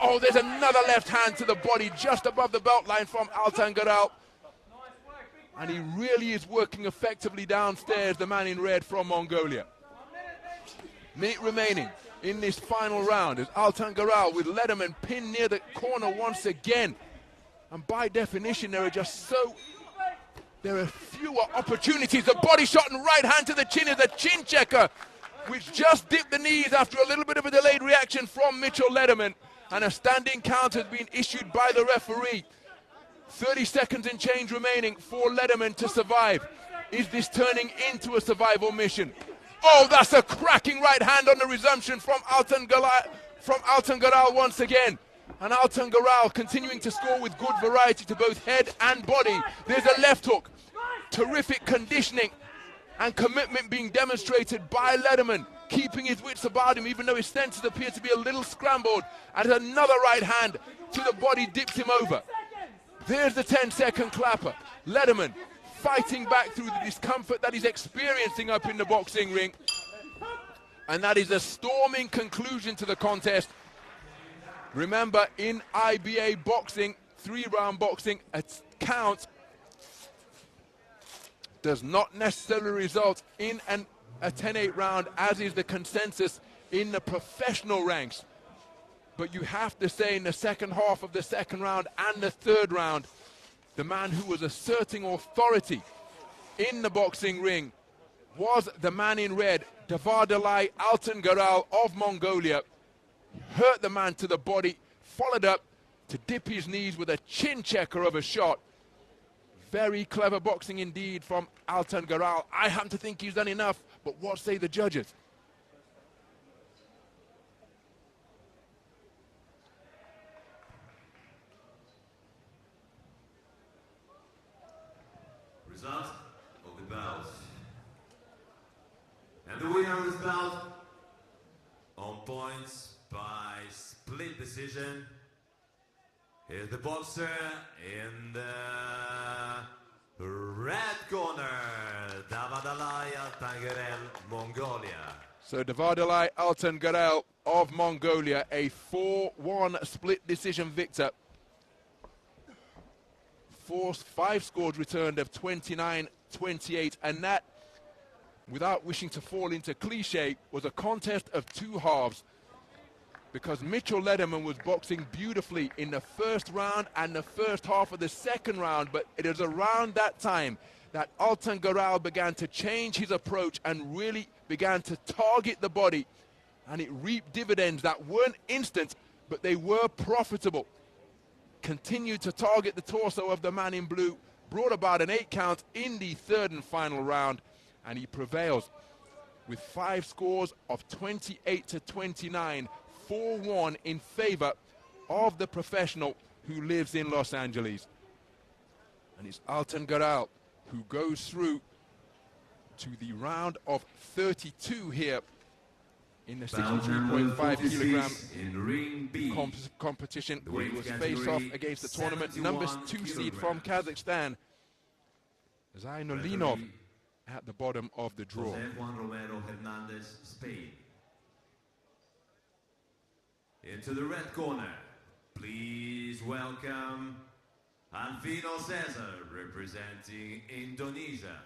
Oh, there's another left hand to the body just above the belt line from ALTANGEREL. And he really is working effectively downstairs, the man in red from Mongolia. Minute remaining in this final round as ALTANGEREL with Lederman pinned near the corner once again. And by definition, there are fewer opportunities. The body shot and right hand to the chin is a chin checker, which just dipped the knees after a little bit of a delayed reaction from Mitchell Lederman. And a standing count has been issued by the referee. 30 seconds and change remaining for Lederman to survive. Is this turning into a survival mission? Oh, that's a cracking right hand on the resumption from ALTANGEREL once again. And ALTANGEREL continuing to score with good variety to both head and body. There's a left hook. Terrific conditioning and commitment being demonstrated by Lederman, keeping his wits about him even though his senses appear to be a little scrambled. And another right hand to the body dips him over. There's the 10-second clapper. Lederman fighting back through the discomfort that he's experiencing up in the boxing ring. And that is a storming conclusion to the contest. Remember, in IBA boxing, 3-round boxing, a count does not necessarily result in a 10-8 round, as is the consensus in the professional ranks. But you have to say in the second half of the second round and the third round, the man who was asserting authority in the boxing ring was the man in red, Davaadalai ALTANGEREL of Mongolia. Hurt the man to the body, followed up to dip his knees with a chin checker of a shot. Very clever boxing indeed from ALTANGEREL. I happen to think he's done enough, but what say the judges? Result of the bout. And the winner of this bout, on points by split decision, is the boxer in the red corner, Davaadalai ALTANGEREL, Mongolia. So Davaadalai ALTANGEREL of Mongolia, a 4-1 split decision victor. 5 scores returned of 29-28, and that, without wishing to fall into cliche, was a contest of 2 halves. because Mitchell Lederman was boxing beautifully in the first round and the first half of the second round, but it is around that time that ALTANGEREL began to change his approach and really began to target the body, and it reaped dividends that weren't instant, but they were profitable. Continued to target the torso of the man in blue, brought about an 8 count in the third and final round, and he prevails with 5 scores of 28-29, 4-1 in favor of the professional who lives in Los Angeles. And it's ALTANGEREL who goes through to the round of 32 here in the 63.5 kilogram competition, where he was face off against the tournament number 2 seed from Kazakhstan, Avelino, at the bottom of the draw. Into the red corner, please welcome Alfino Cesar, representing Indonesia.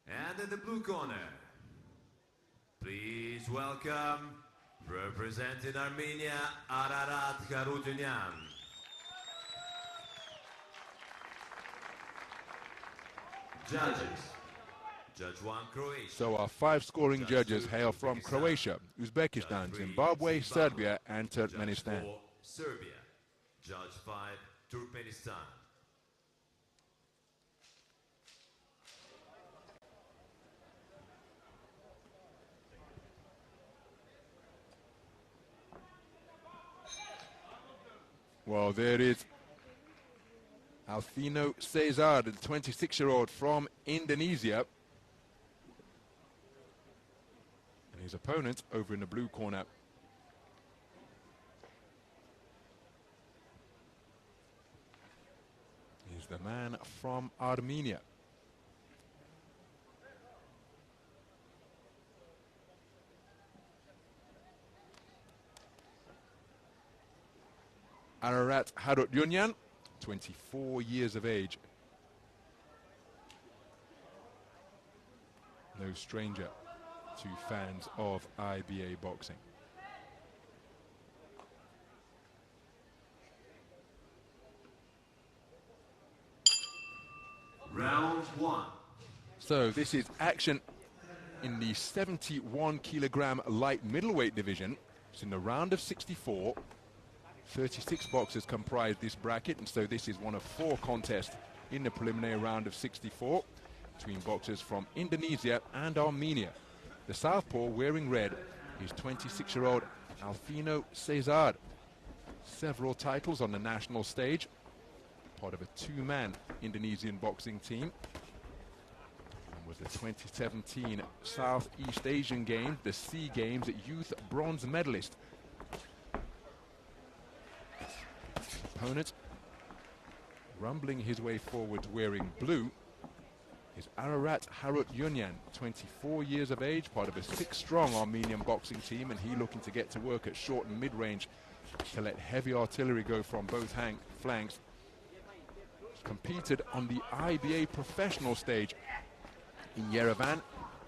And in the blue corner, please welcome, representing Armenia, Ararat Harutyunyan. Judges, Judge 1, Croatia. So our 5 scoring judges hail from Croatia, Uzbekistan, Zimbabwe, Serbia, and Turkmenistan. Serbia. Judge 5, Turkmenistan. Well, there is Alfino Cesar, the 26-year-old from Indonesia. And his opponent over in the blue corner, is the man from Armenia. Ararat Harutyunyan, 24 years of age. No stranger to fans of IBA boxing. Round 1. So this is action in the 71 kilogram light middleweight division. It's in the round of 64. 36 boxers comprise this bracket, and so this is one of 4 contests in the preliminary round of 64 between boxers from Indonesia and Armenia. The southpaw wearing red is 26-year-old Alfino Cesar. Several titles on the national stage, part of a 2-man Indonesian boxing team, and was the 2017 Southeast Asian Games, the SEA Games youth bronze medalist. Opponent rumbling his way forward wearing blue is Ararat Harutyunyan, 24 years of age, part of a 6-strong Armenian boxing team, and he looking to get to work at short and mid-range to let heavy artillery go from both flanks. Competed on the IBA professional stage in Yerevan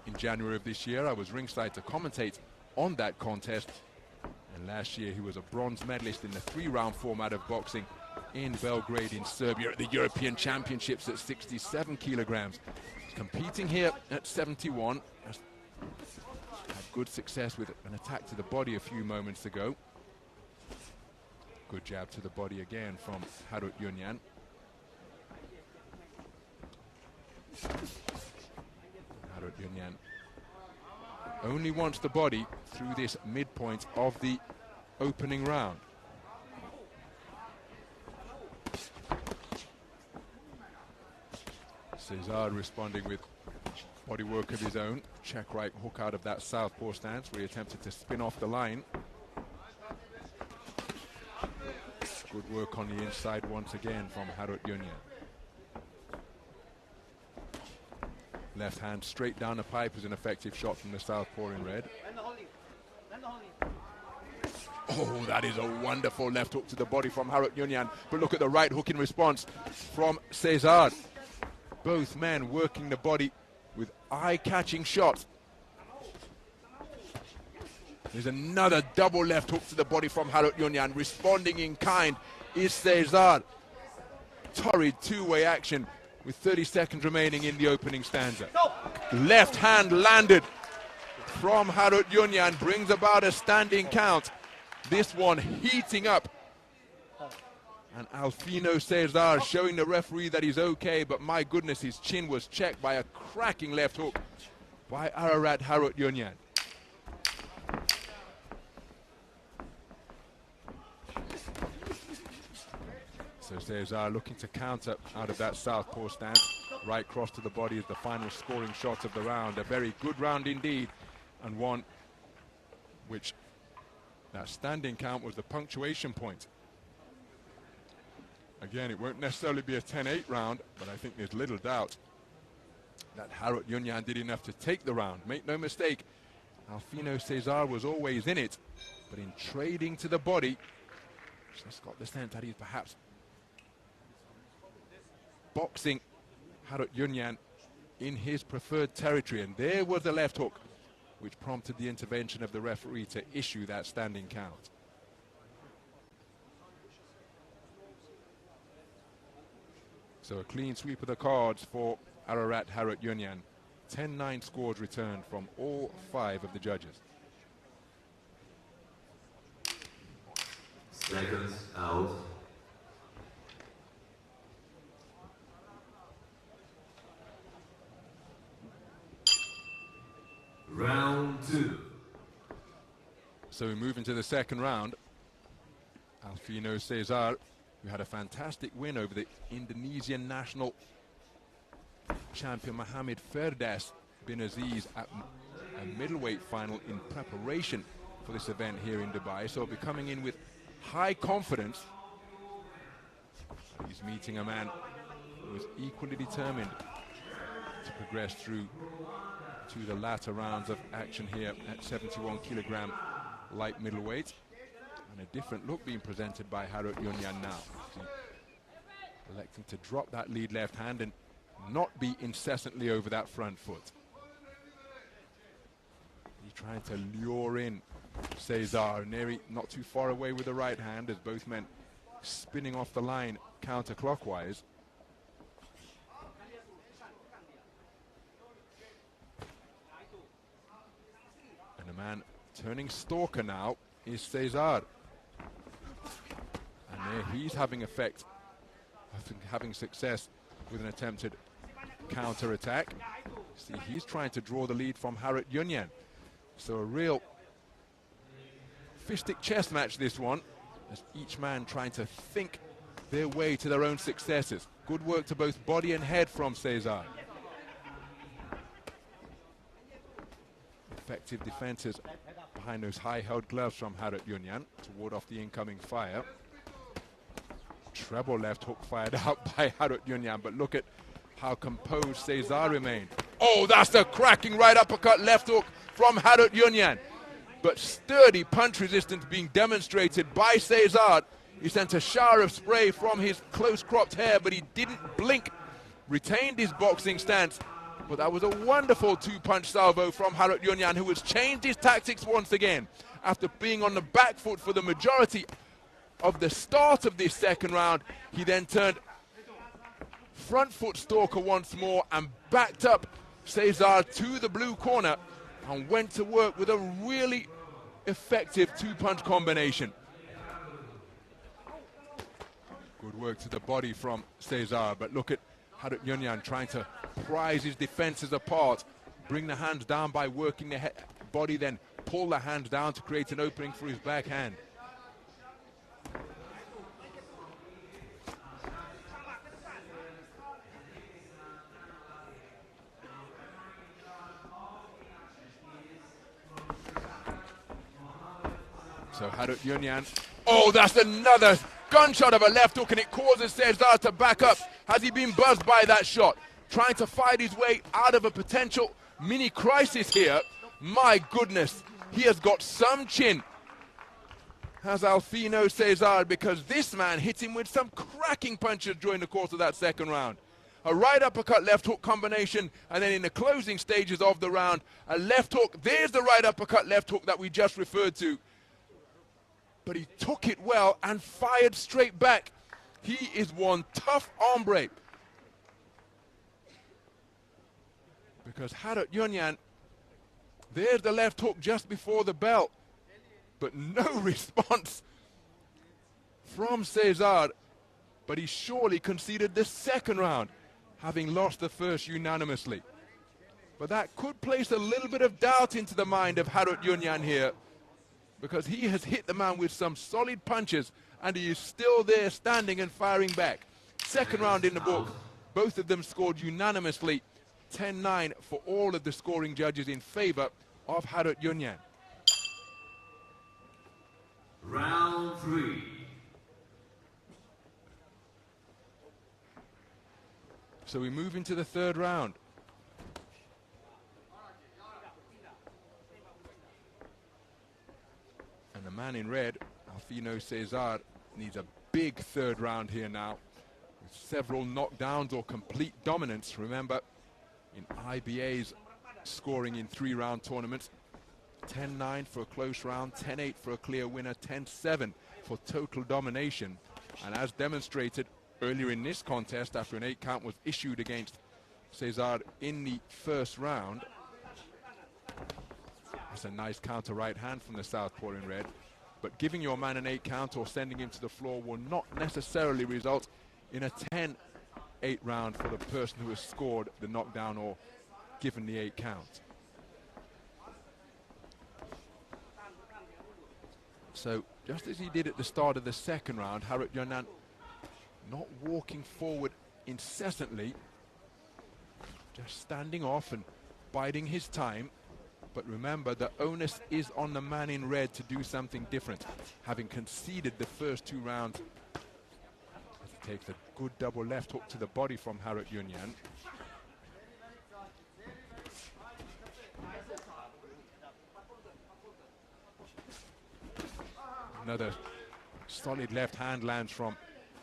in January of this year. I was ringside to commentate on that contest. And last year he was a bronze medalist in the 3-round format of boxing in Belgrade in Serbia at the European Championships at 67 kilograms. Competing here at 71. Had good success with an attack to the body a few moments ago. Good jab to the body again from Harutyunyan. Harutyunyan only wants the body through this midpoint of the opening round. Cesar responding with body work of his own. Check right hook out of that southpaw stance where he attempted to spin off the line. Good work on the inside once again from Harutyunyan. Left hand straight down the pipe is an effective shot from the southpaw in red. Oh, that is a wonderful left hook to the body from Harutyunyan. But look at the right hook in response from Cesar. Both men working the body with eye-catching shots. There's another double left hook to the body from Harutyunyan. Responding in kind is Cesar. Torrid two-way action with 30 seconds remaining in the opening stanza. Left hand landed from Harutyunyan, brings about a standing count. This one heating up. And Alfino Cesar showing the referee that he's okay, but my goodness, his chin was checked by a cracking left hook by Ararat Harutyunyan. So Cesar looking to counter out of that southpaw stance. Right cross to the body is the final scoring shot of the round. A very good round indeed, and one which that standing count was the punctuation point. Again, it won't necessarily be a 10-8 round, but I think there's little doubt that Harutyunyan did enough to take the round. Make no mistake, Alfino Cesar was always in it, but in trading to the body, just got the sense that he's perhaps boxing Harutyunyan in his preferred territory, and there was the left hook which prompted the intervention of the referee to issue that standing count. So a clean sweep of the cards for Ararat Harutyunyan. 10-9 scores returned from all 5 of the judges. Seconds out. Round 2. So we move into the second round. Alfino Cesar, who had a fantastic win over the Indonesian national champion Mohamed Ferdas bin Aziz at a middleweight final in preparation for this event here in Dubai. So he'll be coming in with high confidence. He's meeting a man who is equally determined to progress through to the latter rounds of action here at 71 kilogram light middleweight. And a different look being presented by Harutyunyan now. Electing to drop that lead left hand and not be incessantly over that front foot. He's trying to lure in Cesar. Neri not too far away with the right hand as both men spinning off the line counterclockwise. And the man turning stalker now is Cesar. And there he's having effect, having success with an attempted counter-attack. See, he's trying to draw the lead from Harutyunyan. So a real fistic chess match, this one, as each man trying to think their way to their own successes. Good work to both body and head from Cesar. Effective defenses behind those high-held gloves from Harutyunyan to ward off the incoming fire. Treble left hook fired out by Harutyunyan, but look at how composed Cesar remained. Oh, that's the cracking right uppercut left hook from Harutyunyan. But sturdy punch resistance being demonstrated by Cesar. He sent a shower of spray from his close-cropped hair, but he didn't blink. Retained his boxing stance. But that was a wonderful two-punch salvo from Harutyunyan, who has changed his tactics once again. After being on the back foot for the majority of the start of this second round, he then turned front foot stalker once more and backed up Cesar to the blue corner and went to work with a really effective two-punch combination. Good work to the body from Cesar, but look at Harutyunyan trying to prise his defenses apart, bring the hands down by working the body, then pull the hands down to create an opening for his backhand. So Harutyunyan, oh, that's another gunshot of a left hook, and it causes Cesar to back up. Has he been buzzed by that shot? Trying to fight his way out of a potential mini crisis here. My goodness, he has got some chin. has Alfino Cesar, because this man hit him with some cracking punches during the course of that second round. A right uppercut, left hook combination, and then in the closing stages of the round, a left hook. There's the right uppercut, left hook that we just referred to. But he took it well and fired straight back. He is one tough hombre. Because Harutyunyan, there's the left hook just before the bell. But no response from Cesar. But he surely conceded the second round, having lost the first unanimously. But that could place a little bit of doubt into the mind of Harutyunyan here, because he has hit the man with some solid punches, and he is still there standing and firing back. Second round in the book, both of them scored unanimously, 10-9 for all of the scoring judges in favor of Harutyunyan. Round 3. So we move into the third round. And the man in red, Alfino Cesar, needs a big third round here now, with several knockdowns or complete dominance. Remember, in IBA's scoring in 3-round tournaments, 10-9 for a close round, 10-8 for a clear winner, 10-7 for total domination. And as demonstrated earlier in this contest, after an 8 count was issued against Cesar in the first round. That's a nice counter right hand from the southpaw in red. But giving your man an 8 count or sending him to the floor will not necessarily result in a 10-8 round for the person who has scored the knockdown or given the 8 count. So just as he did at the start of the second round, Harutyunyan not walking forward incessantly, just standing off and biding his time. But remember, the onus is on the man in red to do something different, having conceded the first 2 rounds. As he takes a good double left hook to the body from Harutyunyan. Another solid left hand lands from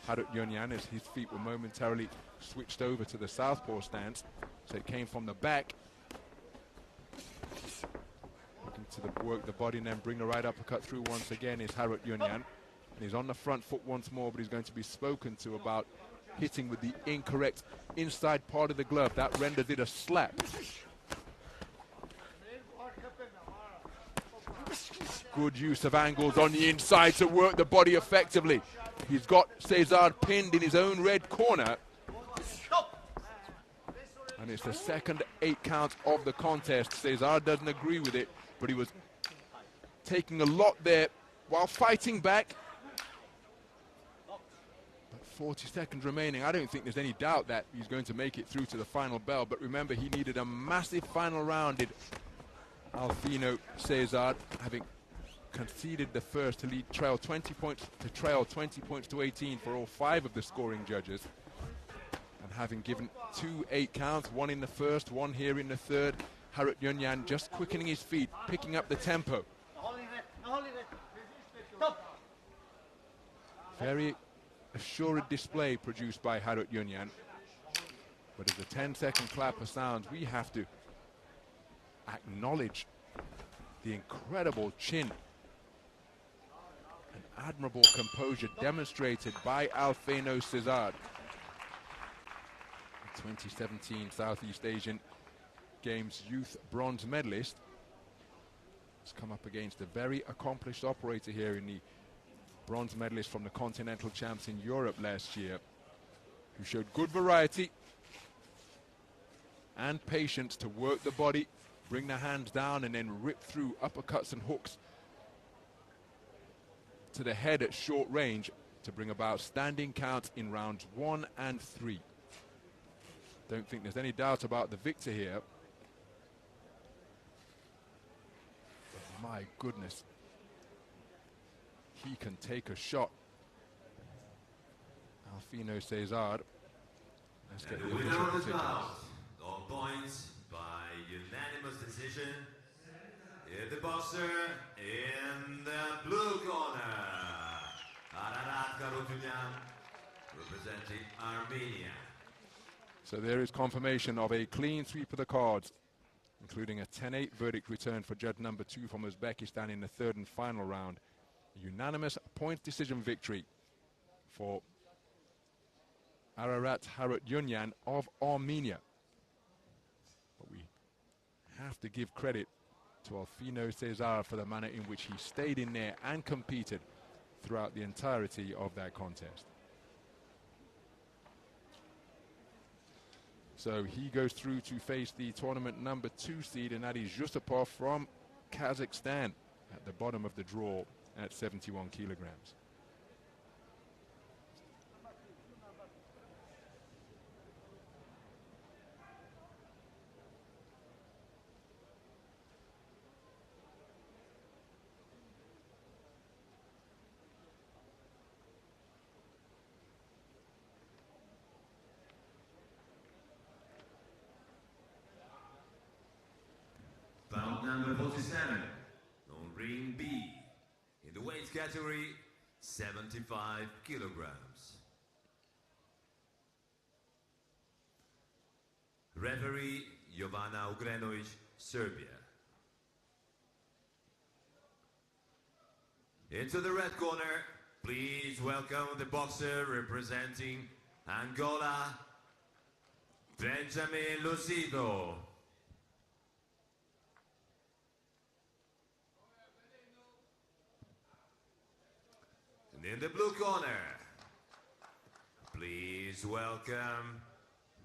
Harutyunyan as his feet were momentarily switched over to the southpaw stance. So it came from the back. Looking to work the body and then bring the right uppercut through once again is Harutyunyan. And he's on the front foot once more, but he's going to be spoken to about hitting with the incorrect inside part of the glove. That renders it a slap. Good use of angles on the inside to work the body effectively. He's got Cesar pinned in his own red corner. And it's the second 8 count of the contest. Cesar doesn't agree with it, but he was taking a lot there while fighting back. But 40 seconds remaining. I don't think there's any doubt that he's going to make it through to the final bell. But remember, he needed a massive final round, did Alfino Cesar, having conceded the first to trail 20 points to 18 for all 5 of the scoring judges, and having given 2 8 counts, 1 in the first, 1 here in the third. Harutyunyan just quickening his feet, picking up the tempo. Very assured display produced by Harutyunyan. But as the 10-second clapper sounds, we have to acknowledge the incredible chin and admirable composure demonstrated by Alfino Cesar, 2017 Southeast Asian Games youth bronze medalist. Has come up against a very accomplished operator here in the bronze medalist from the continental champs in Europe last year, who showed good variety and patience to work the body, bring the hands down, and then rip through uppercuts and hooks to the head at short range to bring about standing counts in rounds 1 and 3. Don't think there's any doubt about the victor here. But my goodness, he can take a shot. Alfino Cesar. Let's get the winner official of this particulars. bout, all points by unanimous decision, is the boxer in the blue corner. Ararat Harutyunyan, representing Armenia. So there is confirmation of a clean sweep of the cards, including a 10-8 verdict returned for judge number 2 from Uzbekistan in the third and final round. A unanimous point decision victory for Ararat Harutyunyan of Armenia. But we have to give credit to Alfino Cesar for the manner in which he stayed in there and competed throughout the entirety of that contest. So he goes through to face the tournament number 2 seed, and that is Yusupov from Kazakhstan at the bottom of the draw at 71 kilograms. Bout number 47 on ring B in the weight category 75 kilograms. Referee Jovana Ugrenovic, Serbia. Into the red corner, please welcome the boxer representing Angola, Benjamim Luzito. And in the blue corner, please welcome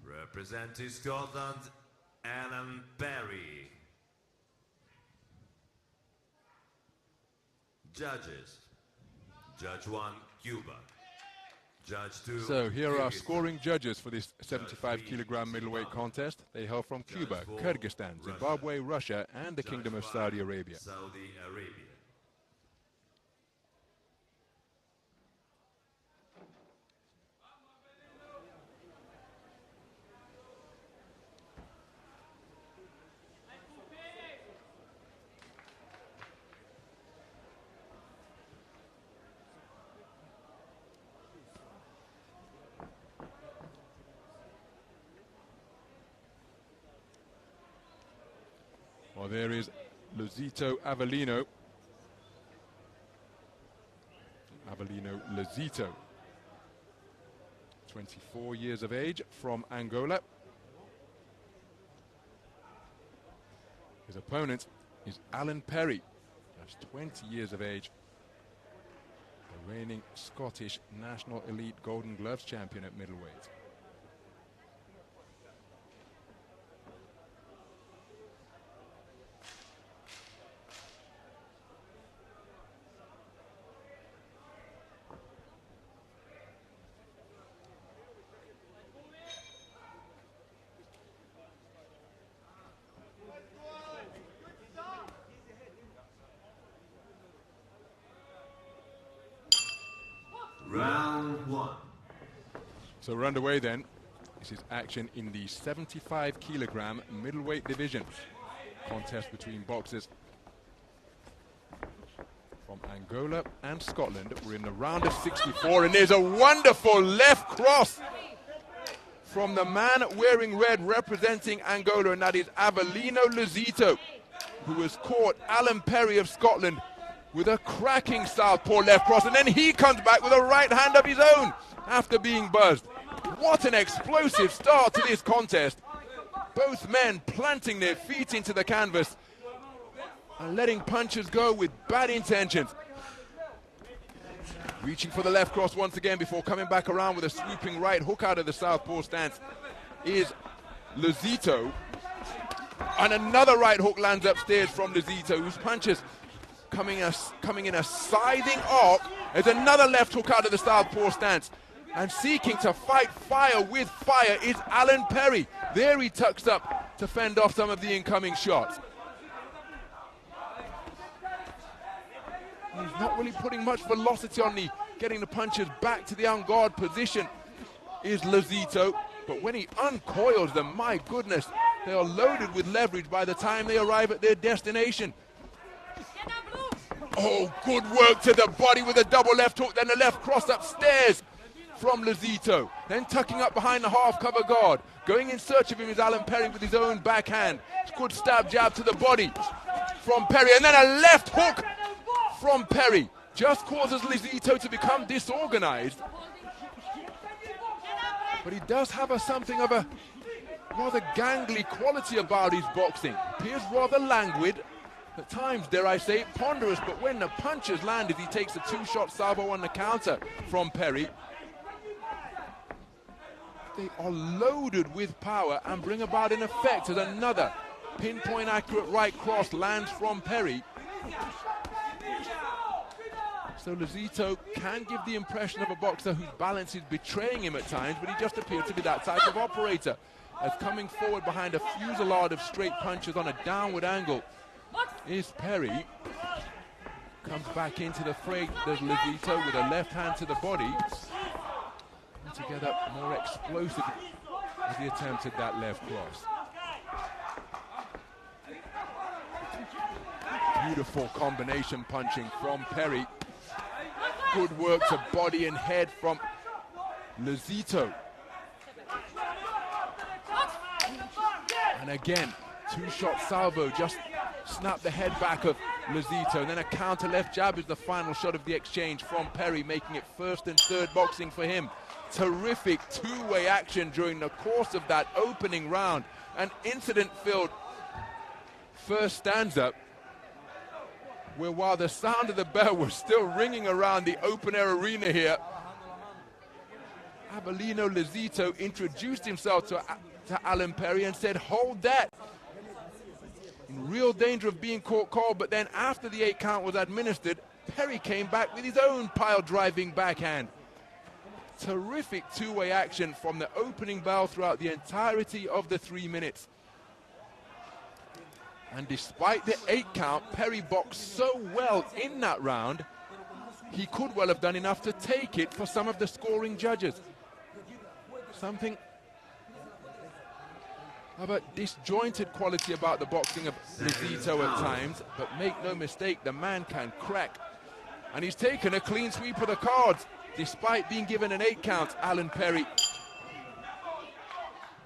representing Scotland, PERRIE. Judges, Judge 1, Cuba. Judge 2, So here are our Kyrgyzstan. scoring judges for this 75 kilogram middleweight contest. They hail from Cuba, Judge 4, Kyrgyzstan, Zimbabwe, Russia, and the Judge Kingdom of 5, Saudi Arabia. Saudi Arabia. Well, there is Luzito Avelino. Luzito, 24 years of age, from Angola. His opponent is PERRIE, that's 20 years of age, the reigning Scottish National Elite Golden Gloves champion at middleweight. Round 1. So we're underway then. This is action in the 75 kilogram middleweight division. Contest between boxers from Angola and Scotland. We're in the round of 64, and there's a wonderful left cross from the man wearing red representing Angola, and that is Avelino Luzito, who has caught PERRIE of Scotland with a cracking southpaw left cross, and then he comes back with a right hand of his own after being buzzed. What an explosive start to this contest. Both men planting their feet into the canvas and letting punches go with bad intentions. Reaching for the left cross once again before coming back around with a swooping right hook out of the southpaw stance is Luzito. And another right hook lands upstairs from Luzito, whose punches coming in a scything arc. There's another left hook out of the southpaw stance. And seeking to fight fire with fire is PERRIE. There he tucks up to fend off some of the incoming shots. He's not really putting much velocity on getting the punches back to the en garde position is Luzito. But when he uncoils them, my goodness, they are loaded with leverage by the time they arrive at their destination. Oh, good work to the body with a double left hook, then the left cross upstairs from Luzito. Then tucking up behind the half cover guard. Going in search of him is Alan Perry with his own backhand. Good stab jab to the body from Perry, and then a left hook from Perry. Just causes Luzito to become disorganized. But he does have something of a rather gangly quality about his boxing. Appears rather languid, at times, dare I say, ponderous, but when the punches landed, he takes a two-shot salvo on the counter from Perry. They are loaded with power and bring about an effect as another pinpoint accurate right cross lands from Perry. So Luzito can give the impression of a boxer whose balance is betraying him at times, but he just appears to be that type of operator. As coming forward behind a fusillade of straight punches on a downward angle is Perry. Comes back into the fray, there's Luzito with a left hand to the body. And together, more explosive as he attempted that left cross. Beautiful combination punching from Perry. Good work to body and head from Luzito. And again, two-shot salvo, just snap the head back of Luzito. And then a counter left jab is the final shot of the exchange from Perry, making it first and third boxing for him. Terrific two-way action during the course of that opening round. An incident-filled first stanza, where while the sound of the bell was still ringing around the open-air arena here, Avelino Luzito introduced himself to Alan Perry and said, "Hold that." In real danger of being caught cold, but then after the 8 count was administered, Perry came back with his own pile-driving backhand. Terrific two-way action from the opening bell throughout the entirety of the 3 minutes. And despite the 8 count, Perry boxed so well in that round, he could well have done enough to take it for some of the scoring judges. Something of a disjointed quality about the boxing of Luzito at times, but make no mistake, the man can crack. And he's taken a clean sweep of the cards, despite being given an 8 count, Alan Perry.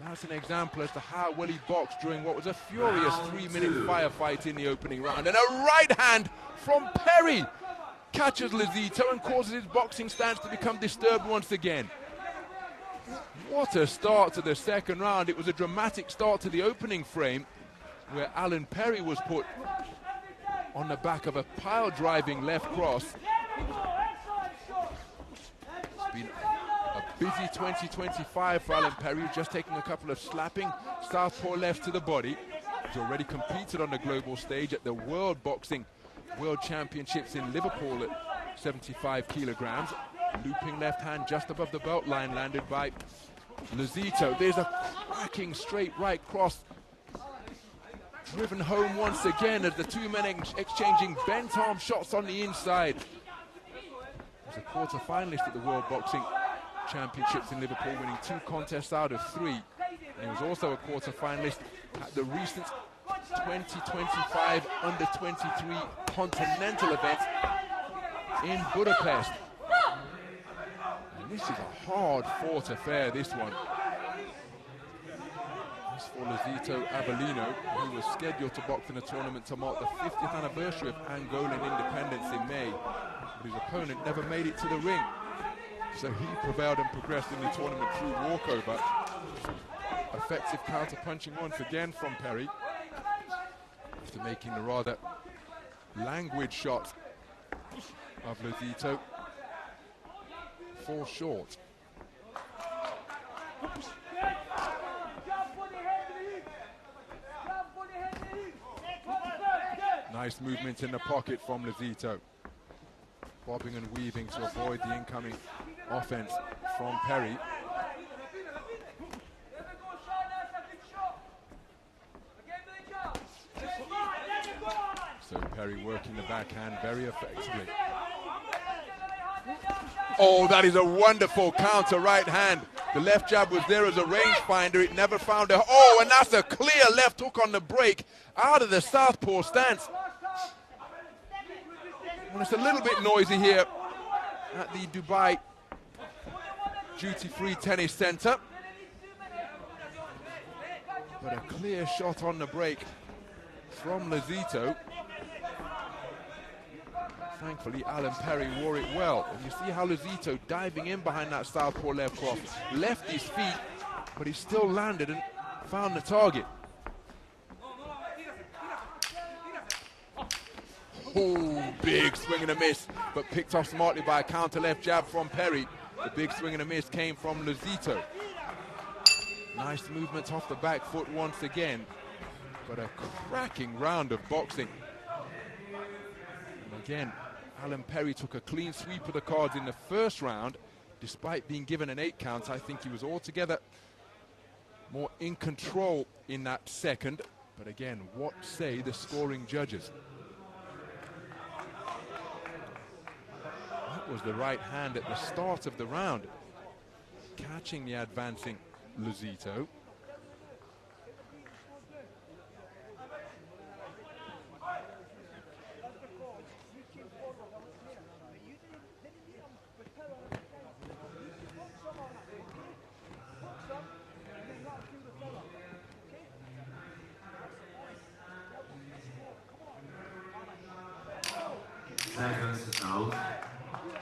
That's an example as to how well he boxed during what was a furious 3-minute firefight in the opening round. And a right hand from Perry catches Luzito and causes his boxing stance to become disturbed once again. What a start to the second round. It was a dramatic start to the opening frame, where Alan Perry was put on the back of a pile-driving left cross. It's been a busy 2025 for Alan Perry, just taking a couple of slapping southpaw lefts to the body. He's already competed on the global stage at the World Boxing World Championships in Liverpool at 75 kilograms. Looping left hand just above the belt line landed by Luzito. There's a cracking straight right cross, driven home once again as the two men exchanging bent arm shots on the inside. He was a quarter-finalist at the World Boxing Championships in Liverpool, winning 2 contests out of 3. And he was also a quarter-finalist at the recent 2025 Under-23 Continental event in Budapest. And this is a hard-fought affair, this one. As for Luzito Avelino, who was scheduled to box in a tournament to mark the 50th anniversary of Angolan independence in May, but his opponent never made it to the ring. So he prevailed and progressed in the tournament through walkover. Effective counter-punching once again from Perry, after making the rather languid shot of Luzito fall short. Nice movement in the pocket from Luzito, bobbing and weaving to avoid the incoming offense from Perry. So Perry working the backhand very effectively. Oh, that is a wonderful counter right hand. The left jab was there as a rangefinder. It never found a... Oh, and that's a clear left hook on the break out of the southpaw stance. Well, it's a little bit noisy here at the Dubai duty-free tennis centre. But a clear shot on the break from Luzito. Thankfully, Alan Perry wore it well. And you see how Luzito diving in behind that southpaw left cross. Left his feet, but he still landed and found the target. Oh, big swing and a miss, but picked off smartly by a counter left jab from Perry. The big swing and a miss came from Luzito. Nice movement off the back foot once again, but a cracking round of boxing. And again, Alan Perry took a clean sweep of the cards in the first round. Despite being given an 8 count, I think he was altogether more in control in that second. But again, what say the scoring judges? That was the right hand at the start of the round, catching the advancing Luzito.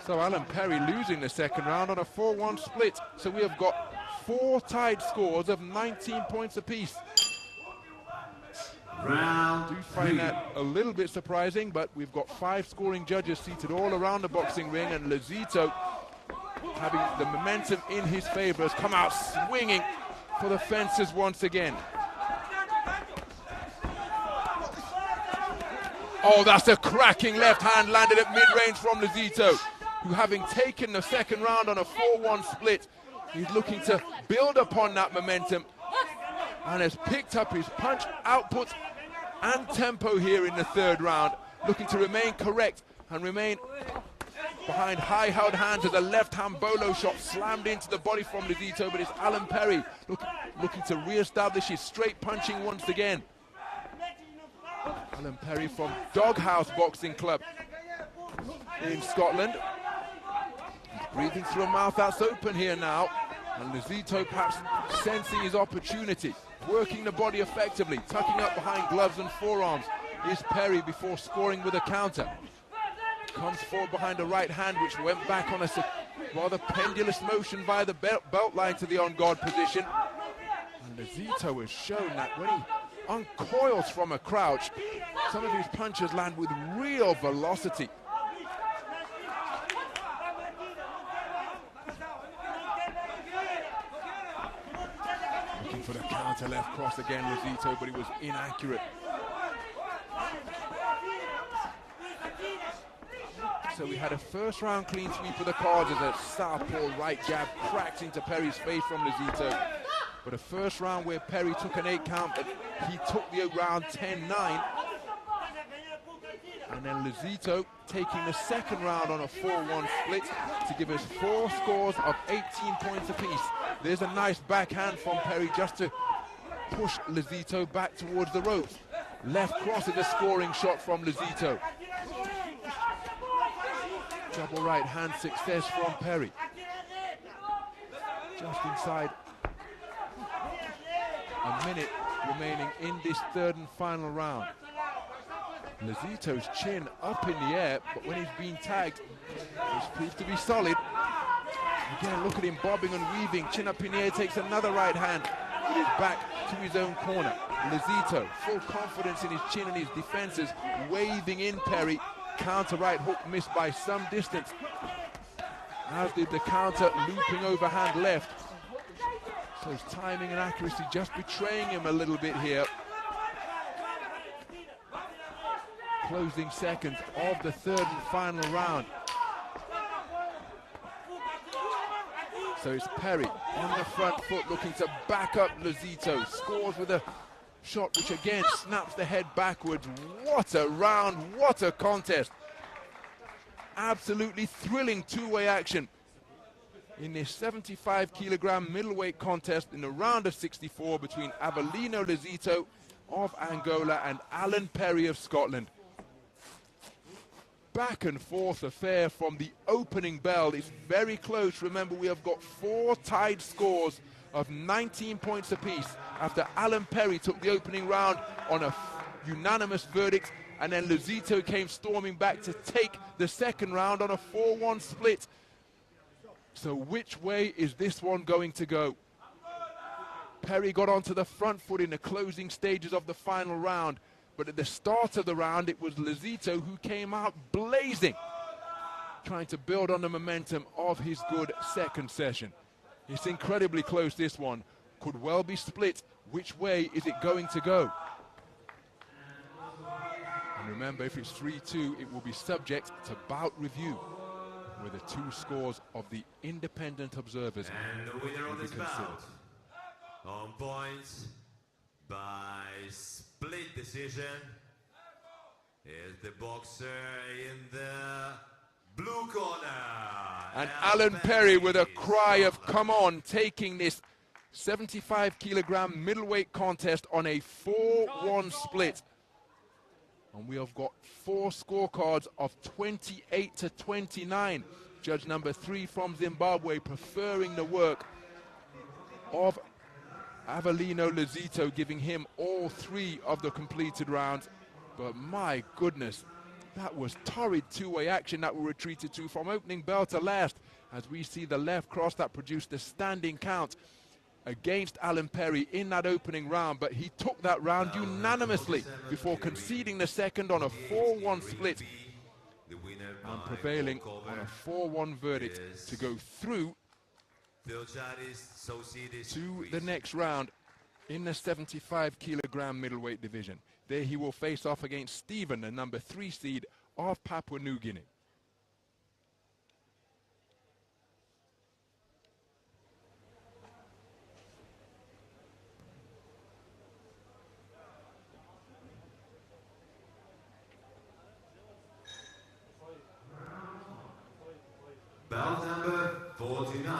So Alan Perry losing the second round on a 4-1 split. So we have got 4 tied scores of 19 points apiece. I do find that a little bit surprising, but we've got 5 scoring judges seated all around the boxing ring, and Luzito, having the momentum in his favor, has come out swinging for the fences once again. Oh, that's a cracking left hand landed at mid-range from Luzito, who, having taken the second round on a 4-1 split, he's looking to build upon that momentum and has picked up his punch output and tempo here in the third round, looking to remain correct and remain behind high-held hands as a left-hand bolo shot slammed into the body from Luzito, but it's Alan Perry looking to re-establish his straight punching once again. Alan Perry from Doghouse Boxing Club in Scotland. He's breathing through a mouth that's open here now, and Luzito perhaps sensing his opportunity, working the body effectively, tucking up behind gloves and forearms is Perry before scoring with a counter. Comes forward behind a right hand which went back on a rather pendulous motion via the belt line to the on-guard position. And Luzito has shown that when he uncoils from a crouch, some of his punches land with real velocity. Looking for the counter left cross again, Luzito, but it was inaccurate. So we had a first round clean sweep of the cards as a southpaw right jab cracked into Perry's face from Luzito. But a first round where Perry took an 8 count, but he took the round 10-9. And then Luzito taking the second round on a 4-1 split to give us 4 scores of 18 points apiece. There's a nice backhand from Perry just to push Luzito back towards the ropes. Left cross is a scoring shot from Luzito. Double right hand success from Perry. Just inside a minute remaining in this third and final round. Luzito's chin up in the air, but when he's been tagged, he's proved to be solid. Again, look at him bobbing and weaving, chin up in the air, takes another right hand, back to his own corner. Luzito, full confidence in his chin and his defenses, waving in Perry. Counter right hook missed by some distance, as did the counter looping overhand left. So his timing and accuracy just betraying him a little bit here. Closing seconds of the third and final round. So it's Perry on the front foot looking to back up Luzito. Scores with a shot which again snaps the head backwards. What a round, what a contest. Absolutely thrilling two-way action in this 75 kilogram middleweight contest in the round of 64 between Avelino Luzito of Angola and Alan Perry of Scotland. back and forth affair from the opening bell. It's very close. Remember, we have got 4 tied scores of 19 points apiece after Alan Perry took the opening round on a unanimous verdict, and then Luzito came storming back to take the second round on a 4-1 split. So which way is this one going to go? Perry got onto the front foot in the closing stages of the final round, but at the start of the round it was Luzito who came out blazing, trying to build on the momentum of his good second session. It's incredibly close, this one. Could well be split. Which way is it going to go? And remember, if it's 3-2, it will be subject to bout review, where the 2 scores of the independent observers and the winner of will be this considered. bout, on points by split decision, is the boxer in the blue corner. And Alan Perry with a cry of come on, taking this 75 kilogram middleweight contest on a 4-1 split. And we have got 4 scorecards of 28-29. Judge number 3 from Zimbabwe preferring the work of Avelino Luzito, giving him all 3 of the completed rounds. But my goodness, that was torrid 2-way action that we retreated to from opening bell to last, as we see the left cross that produced a standing count against Alan Perry in that opening round, but he took that round unanimously before conceding the second on a 4-1 split and prevailing on a 4-1 verdict to go through to the next round in the 75 kilogram middleweight division. There he will face off against Stephen, the number 3 seed of Papua New Guinea. Bout number 49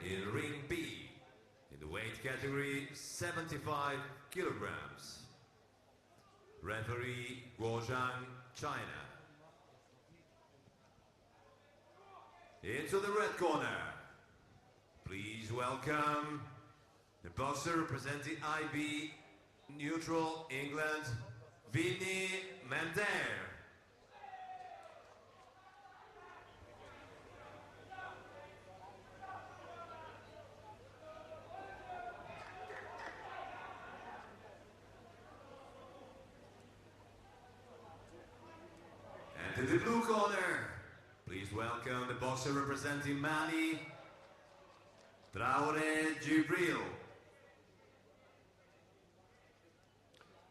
in ring B, in the weight category 75 kilograms. Referee Guozhang, China. Into the red corner, please welcome the boxer representing IB Neutral England, Vinny Mandair. And to the blue corner, please welcome the boxer representing Mali, Traore Jibril.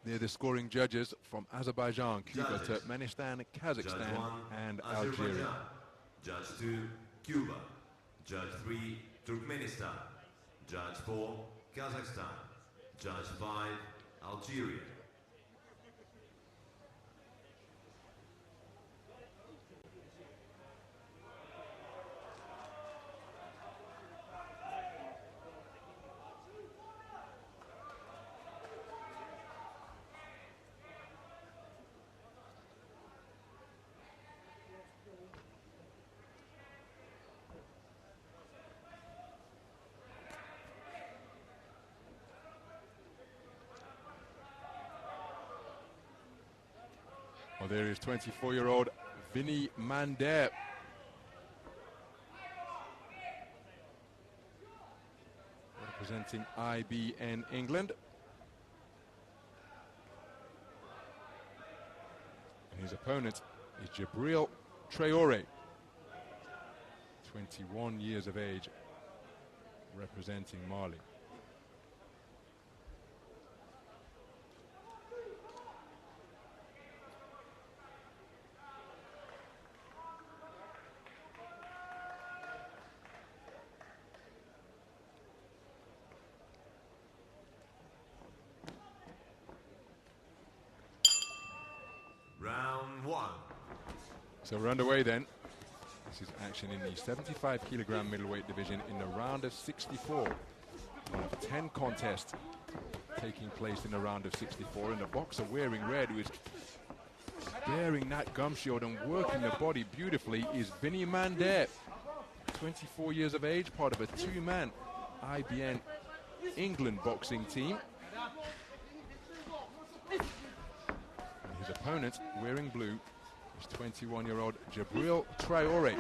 They're the scoring judges from Azerbaijan, Cuba, Judges. Turkmenistan, Kazakhstan, Judge 1, and Azerbaijan. Algeria. Judge 2, Cuba. Judge 3, Turkmenistan. Judge 4, Kazakhstan. Judge 5, Algeria. Well, there is 24-year-old Vinny Mandair. Representing IBN England. And his opponent is Jibril Traore, 21 years of age, representing Mali. Round 1. So we're underway then. This is action in the 75 kilogram middleweight division in the round of 64. One of 10 contests taking place in the round of 64, and the boxer wearing red, who is bearing that gum shield and working the body beautifully is Vinny Mandair, 24 years of age, part of a two-man IBN England boxing team. And his opponent, wearing blue, is 21-year-old Traore,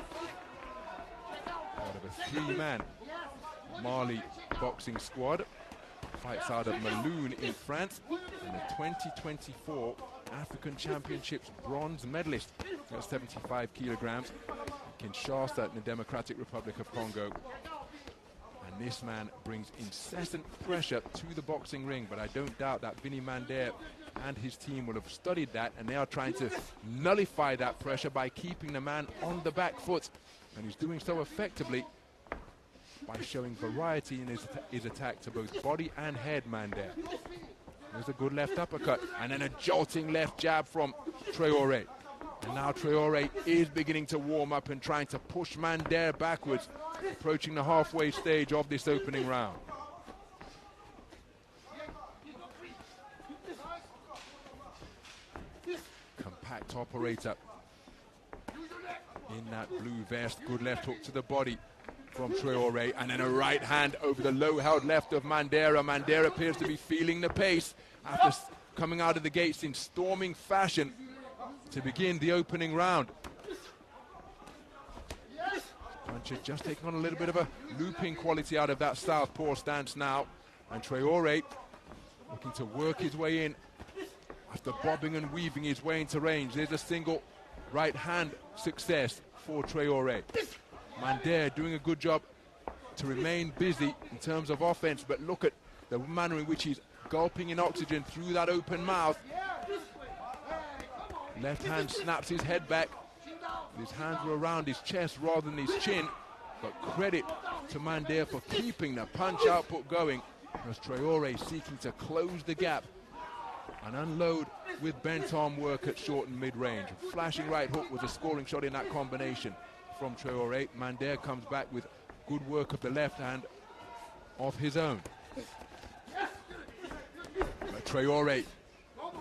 part of a three-man Mali boxing squad. Fights out of Maloun in France, and the 2024 African Championships bronze medalist at 75 kilograms, Kinshasa in the Democratic Republic of Congo. And this man brings incessant pressure to the boxing ring, but I don't doubt that Vinny Mandair and his team will have studied that, and they are trying to nullify that pressure by keeping the man on the back foot, and he's doing so effectively by showing variety in his attack to both body and head. Mandair. There's a good left uppercut, and then a jolting left jab from Traore. And now Traore is beginning to warm up and trying to push Mandair backwards, approaching the halfway stage of this opening round. Compact operator in that blue vest. Good left hook to the body from Traore, and then a right hand over the low-held left of Mandair. Mandair appears to be feeling the pace after coming out of the gates in storming fashion to begin the opening round. Puncher just taking on a little bit of a looping quality out of that southpaw stance now, and Traore looking to work his way in after bobbing and weaving his way into range. There's a single right hand success for Traore. Mandair doing a good job to remain busy in terms of offense, but look at the manner in which he's gulping in oxygen through that open mouth. Left hand snaps his head back. His hands were around his chest rather than his chin, but credit to Mandair for keeping the punch output going, as Traore seeking to close the gap and unload with bent arm work at short and mid-range. Flashing right hook was a scoring shot in that combination from Traore. Mandair comes back with good work of the left hand of his own. But Traore,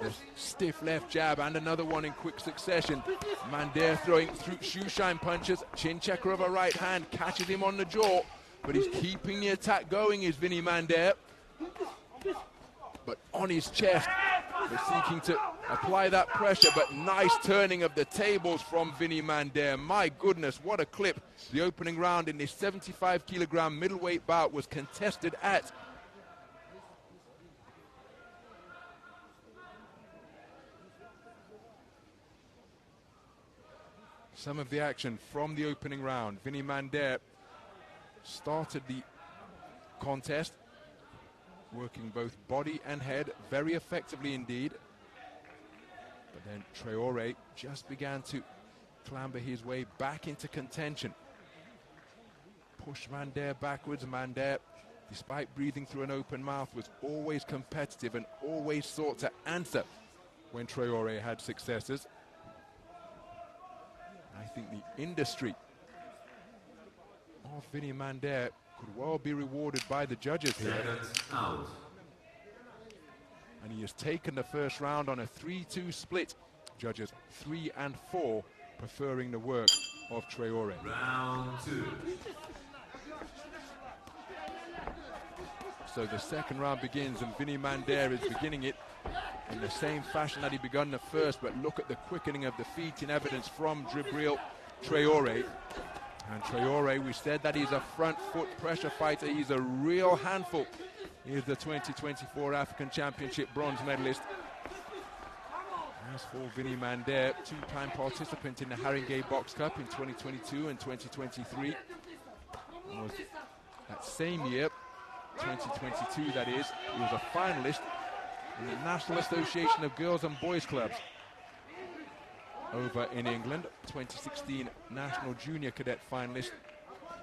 a stiff left jab and another one in quick succession. Mandair throwing through shoeshine punches, chin checker of a right hand, catches him on the jaw, but he's keeping the attack going is Vinny Mandair. But on his chest, they're seeking to apply that pressure, but nice turning of the tables from Vinny Mandair. My goodness, what a clip. The opening round in this 75 kilogram middleweight bout was contested at. Some of the action from the opening round. Vinny Mandair started the contest working both body and head very effectively indeed. But then Traore just began to clamber his way back into contention. Push Mandair backwards. Mandair, despite breathing through an open mouth, was always competitive and always sought to answer when Traore had successes. I think the industry of Vinny Mandair could well be rewarded by the judges here. And he has taken the first round on a 3-2 split. Judges 3 and 4 preferring the work of Traore. Round 2. So the second round begins, and Vinny Mandair is beginning it in the same fashion that he begun the first, but look at the quickening of the feet in evidence from Dribril Traore. And Traore, we said that he's a front foot pressure fighter. He's a real handful. He is the 2024 African Championship bronze medalist. As for Vinny Mandair, two-time participant in the Haringey Box Cup in 2022 and 2023. Was that same year, 2022 that is, he was a finalist in the National Association of Girls and Boys Clubs over in England, 2016 National Junior Cadet finalist,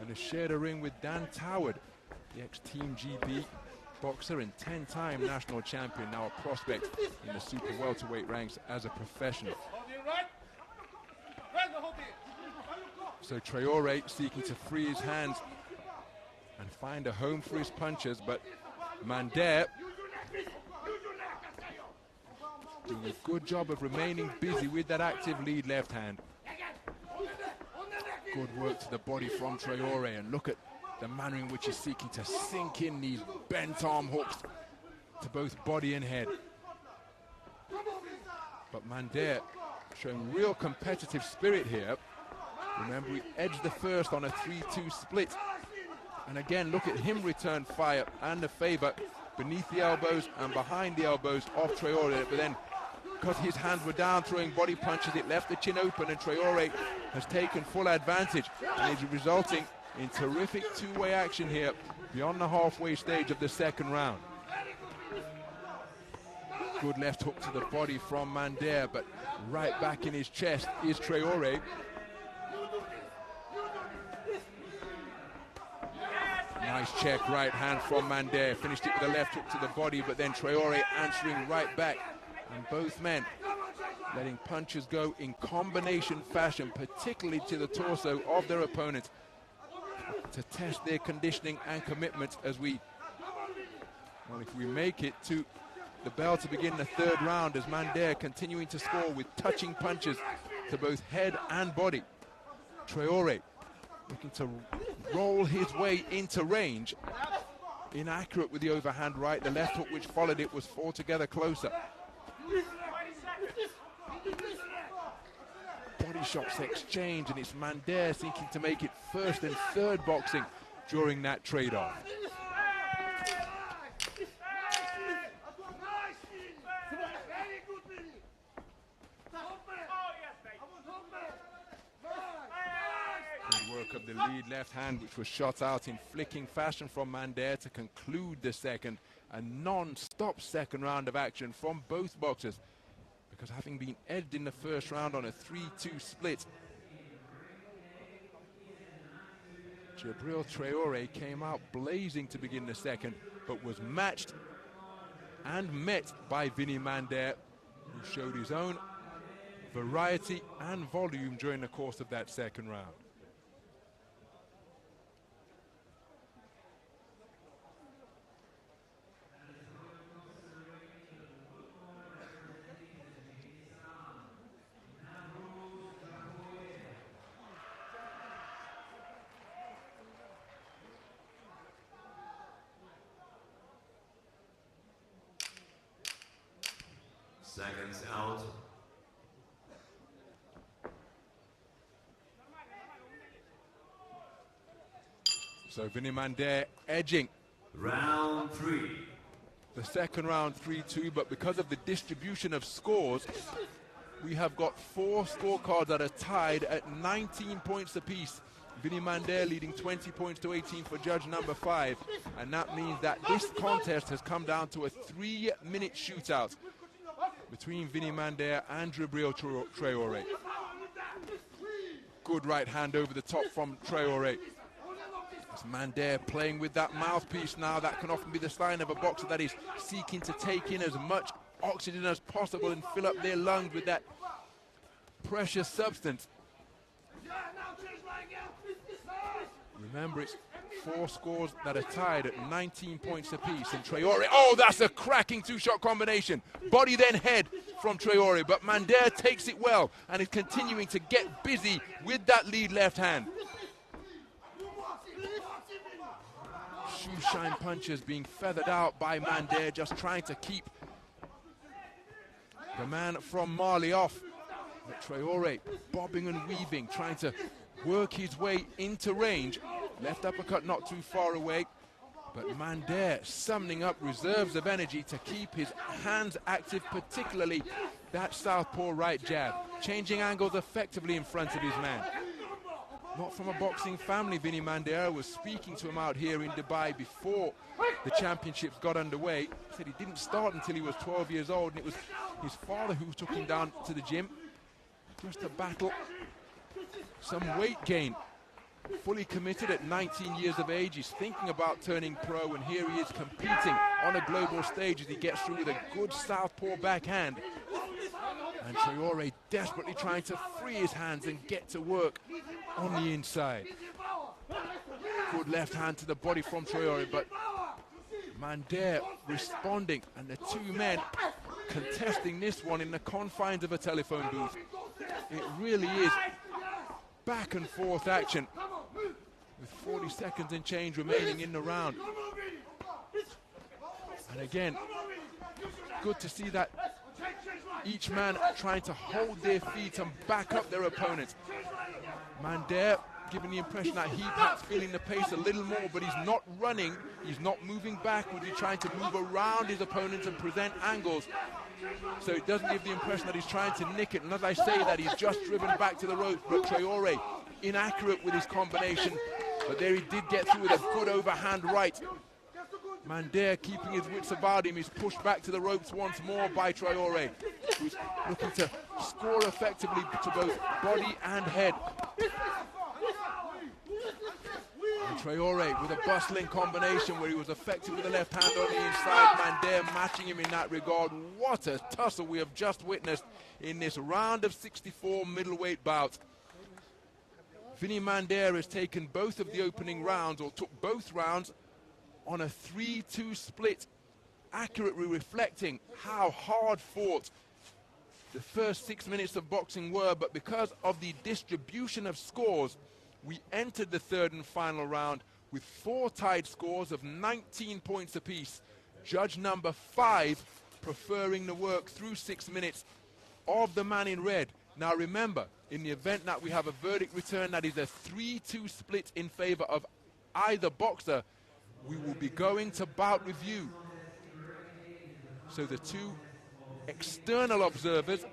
and has shared a ring with Dan Toward, the ex-Team GB boxer and 10-time national champion, now a prospect in the super welterweight ranks as a professional. So Traore seeking to free his hands and find a home for his punches, but Mandair doing a good job of remaining busy with that active lead left hand. Good work to the body from Traore, and look at the manner in which he's seeking to sink in these bent arm hooks to both body and head. But Mandair showing real competitive spirit here. Remember, he edged the first on a 3-2 split. And again, look at him return fire and the favor beneath the elbows and behind the elbows of Traore. But then, because his hands were down throwing body punches, it left the chin open, and Traore has taken full advantage, and is resulting in terrific two-way action here beyond the halfway stage of the second round. Good left hook to the body from Mandair, but right back in his chest is Traore. Nice check right hand from Mandair. Finished it with a left hook to the body, but then Traore answering right back. And both men letting punches go in combination fashion, particularly to the torso of their opponent, to test their conditioning and commitment as we, well, if we make it to the bell to begin the third round, as Mandair continuing to score with touching punches to both head and body. Traore looking to roll his way into range. Inaccurate with the overhand right. The left hook which followed it was altogether closer. Body shots exchange, and it's Mandair seeking to make it first and third boxing during that trade-off. Good work of the lead left hand, which was shot out in flicking fashion from Mandair to conclude the second. A non-stop second round of action from both boxers, because having been edged in the first round on a 3-2 split, Jabril Traore came out blazing to begin the second, but was matched and met by Vinny Mandair, who showed his own variety and volume during the course of that second round. Seconds out. So Vinny Mandair edging. Round 3. The second round 3-2, but because of the distribution of scores, we have got 4 scorecards that are tied at 19 points apiece. Vinny Mandair leading 20 points to 18 for judge number 5, and that means that this contest has come down to a 3-minute shootout between Vinny Mandair and Jabril Traore. Good right hand over the top from Traore. It's Mandair playing with that mouthpiece now. That can often be the sign of a boxer that is seeking to take in as much oxygen as possible and fill up their lungs with that precious substance. Remember, it's 4 scores that are tied at 19 points apiece, and Traore, oh, that's a cracking 2-shot combination. Body then head from Traore, but Mandair takes it well and is continuing to get busy with that lead left hand. Shoe shine punches being feathered out by Mandair, just trying to keep the man from Mali off. But Traore bobbing and weaving, trying to work his way into range. Left uppercut not too far away, but Mandair summoning up reserves of energy to keep his hands active, particularly that southpaw right jab, changing angles effectively in front of his man. Not from a boxing family. Vinny Mandair was speaking to him out here in Dubai before the championships got underway. He said he didn't start until he was 12 years old, and it was his father who took him down to the gym just to battle some weight gain. Fully committed at 19 years of age. He's thinking about turning pro, and here he is competing on a global stage as he gets through with a good southpaw backhand. And Traore desperately trying to free his hands and get to work on the inside. Good left hand to the body from Traore, but Mandair responding, and the two men contesting this one in the confines of a telephone booth. It really is back and forth action with 40 seconds and change remaining in the round. And again, good to see that each man trying to hold their feet and back up their opponents. Mandair giving the impression that he perhaps feeling the pace a little more, but he's not running, he's not moving backwards, he's trying to move around his opponents and present angles. So it doesn't give the impression that he's trying to nick it. And as I say that, he's just driven back to the rope, but Traore inaccurate with his combination. But there he did get through with a good overhand right. Mandair keeping his wits about him. He's pushed back to the ropes once more by Traore, who's looking to score effectively to both body and head. And Traore with a bustling combination where he was effective with the left hand on the inside. Mandair matching him in that regard. What a tussle we have just witnessed in this round of 64 middleweight bout. Vinny Mandair has taken both of the opening rounds, or took both rounds, on a 3-2 split, accurately reflecting how hard fought the first 6 minutes of boxing were. But because of the distribution of scores, we entered the third and final round with 4 tied scores of 19 points apiece. Judge number 5 preferring the work through 6 minutes of the man in red. Now remember, in the event that we have a verdict return that is a 3-2 split in favor of either boxer, we will be going to bout review. So the 2 external observers,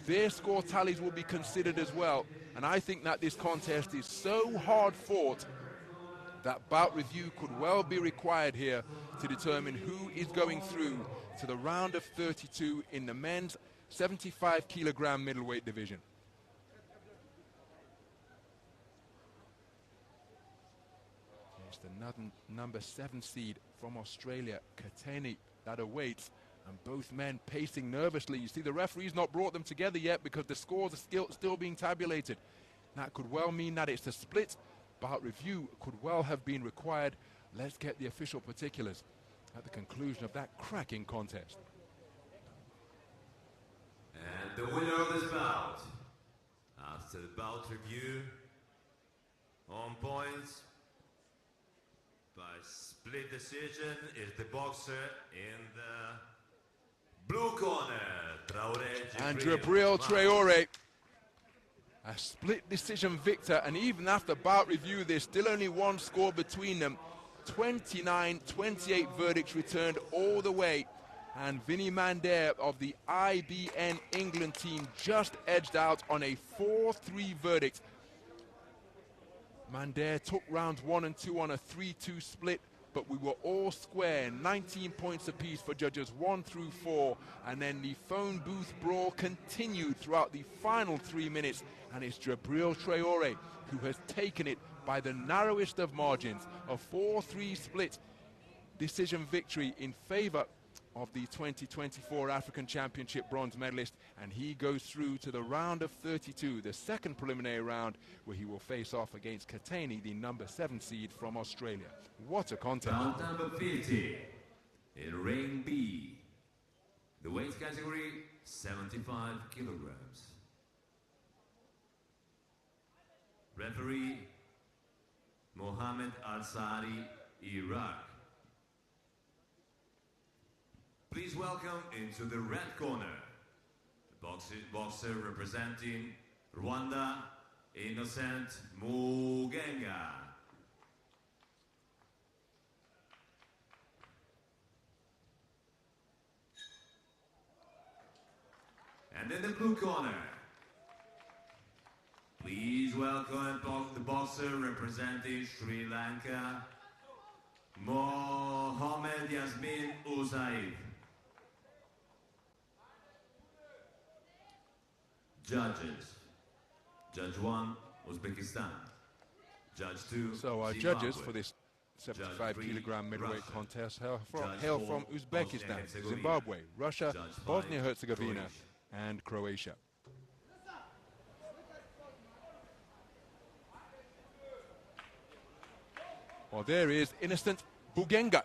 their score tallies will be considered as well. And I think that this contest is so hard fought that bout review could well be required here to determine who is going through to the round of 32 in the men's 75 kilogram middleweight division. There's the number 7 seed from Australia, Kateni, that awaits, and both men pacing nervously. You see, the referee's not brought them together yet because the scores are still being tabulated. That could well mean that it's a split. Bout review could well have been required. Let's get the official particulars at the conclusion of that cracking contest. And the winner of this bout, after the bout review, on points, by split decision, is the boxer in the blue corner, Traore. And Jabril Traore, a split decision victor, and even after bout review, there's still only 1 score between them. 29-28 verdicts returned all the way. And Vinny Mandair of the IBN England team just edged out on a 4-3 verdict. Mandair took rounds 1 and 2 on a 3-2 split, but we were all square, 19 points apiece for judges 1 through 4, and then the phone booth brawl continued throughout the final 3 minutes, and it's Jabril Traore who has taken it by the narrowest of margins, a 4-3 split decision victory in favor of the 2024 African Championship bronze medalist, and he goes through to the round of 32, the second preliminary round, where he will face off against Kateni, the number 7 seed from Australia. What a contest. Round number 50, in ring B, the weight category 75 kilograms. Referee Mohammed Al-Sari, Iraq. Please welcome into the red corner, the boxer representing Rwanda, Innocent Mugenga. And in the blue corner, please welcome the boxer representing Sri Lanka, Mohammed Yasmin Usaid. Judges. Judge 1, Uzbekistan. Judge 2, So our judges for this 75 kilogram middleweight contest hail from Uzbekistan, Zimbabwe, Russia, Bosnia-Herzegovina, and Croatia. Well, there is Innocent Mugenga.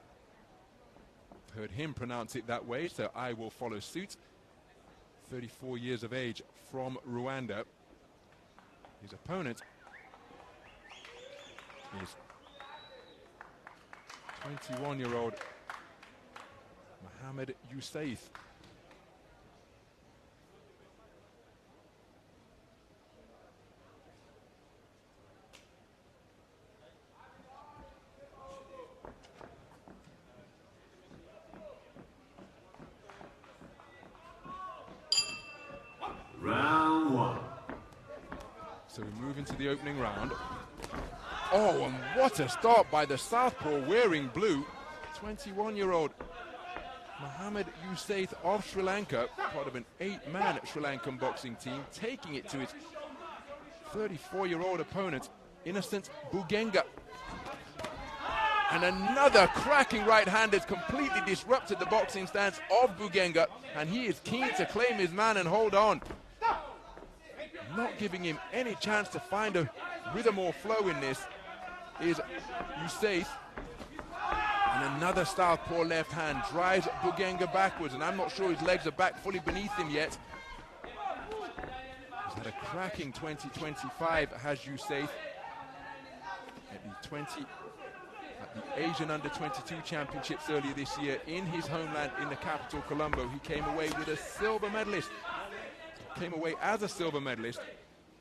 Heard him pronounce it that way, so I will follow suit. 34 years of age from Rwanda. His opponent is 21-year-old Mohamed Youssef. Round one. So we move into the opening round. Oh, and what a start by the southpaw wearing blue. 21-year-old Mohamed Youssef of Sri Lanka, part of an 8-man Sri Lankan boxing team, taking it to his 34-year-old opponent, Innocent Bugenga. And another cracking right hand has completely disrupted the boxing stance of Bugenga, and he is keen to claim his man and hold on. Not giving him any chance to find a rhythm or flow in this is Youssef. And another southpaw left hand drives Bugenga backwards, and I'm not sure his legs are back fully beneath him yet. He's had a cracking 2025, has Youssef. At the Asian Under-22 Championships earlier this year in his homeland in the capital, Colombo, he came away with a silver medalist. Came away as a silver medalist.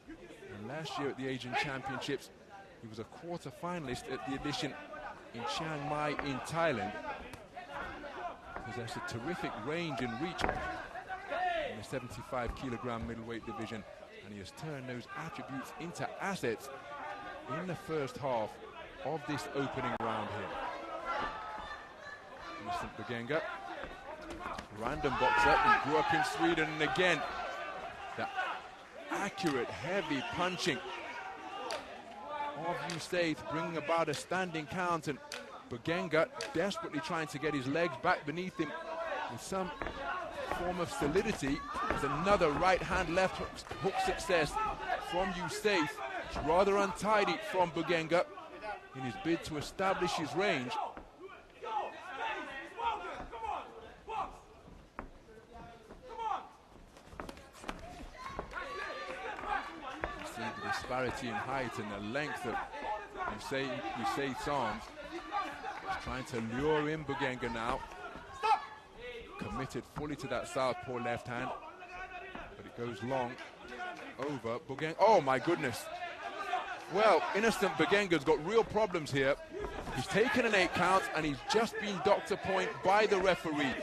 And last year at the Asian Championships, he was a quarter finalist at the edition in Chiang Mai in Thailand. Possessed a terrific range and reach in the 75 kilogram middleweight division, and he has turned those attributes into assets in the first half of this opening round here. Innocent Bugenga, random boxer, he grew up in Sweden, and again, the accurate, heavy punching of Youssef bringing about a standing count, and Bugenga desperately trying to get his legs back beneath him with some form of solidity. There's another right hand left hook success from Youssef. It's rather untidy from Bugenga in his bid to establish his range. The disparity in height and the length of Youssef's arms. He's trying to lure in Bugenga now. Committed fully to that southpaw left hand, but it goes long over Bugenga. Oh my goodness. Well, Innocent Bugenga's got real problems here. He's taken an 8 count and he's just been docked a point by the referee.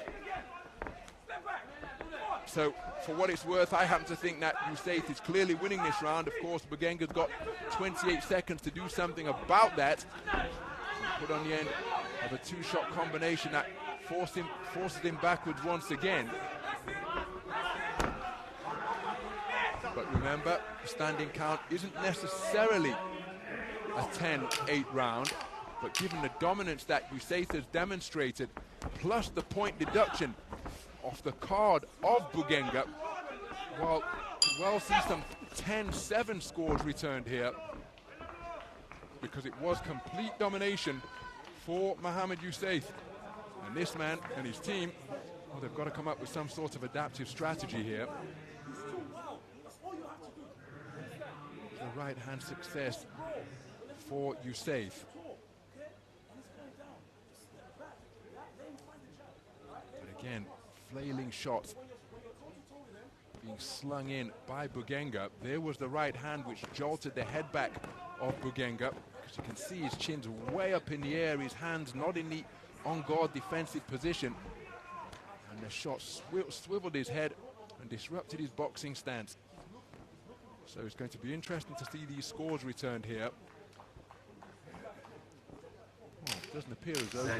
So, for what it's worth, I happen to think that Youssef is clearly winning this round. Of course, Bugenga's got 28 seconds to do something about that. Put on the end of a 2-shot combination that forces him backwards once again. But remember, the standing count isn't necessarily a 10-8 round, but given the dominance that Youssef has demonstrated, plus the point deduction off the card of Bugenga, we'll see some 10-7 scores returned here, because it was complete domination for Mohamed Youssef. And this man and his team, well, they've got to come up with some sort of adaptive strategy here. The right hand success for Youssef. But again, flailing shots being slung in by Bugenga. There was the right hand which jolted the head back of Bugenga. As you can see, his chin's way up in the air, his hands not in the on-guard defensive position. And the shot swiveled his head and disrupted his boxing stance. So it's going to be interesting to see these scores returned here. Well, it doesn't appear as though the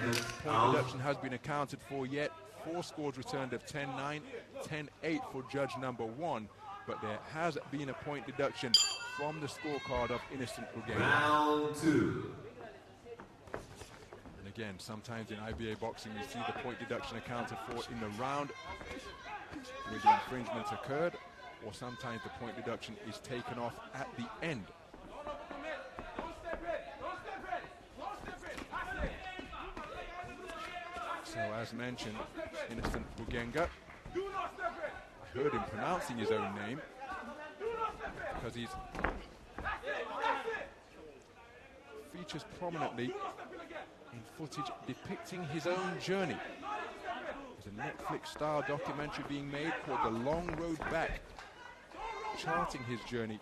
point deduction has been accounted for yet. 4 scores returned of 10-9, 10-8 for judge number 1, but there has been a point deduction from the scorecard of Innocent Bugenga. Round 2. And again, sometimes in IBA boxing you see the point deduction accounted for in the round where the infringement occurred, or sometimes the point deduction is taken off at the end. So as mentioned, Innocent Bugenga, heard him pronouncing his own name, because he's features prominently in footage depicting his own journey. There's a Netflix-style documentary being made called The Long Road Back, charting his journey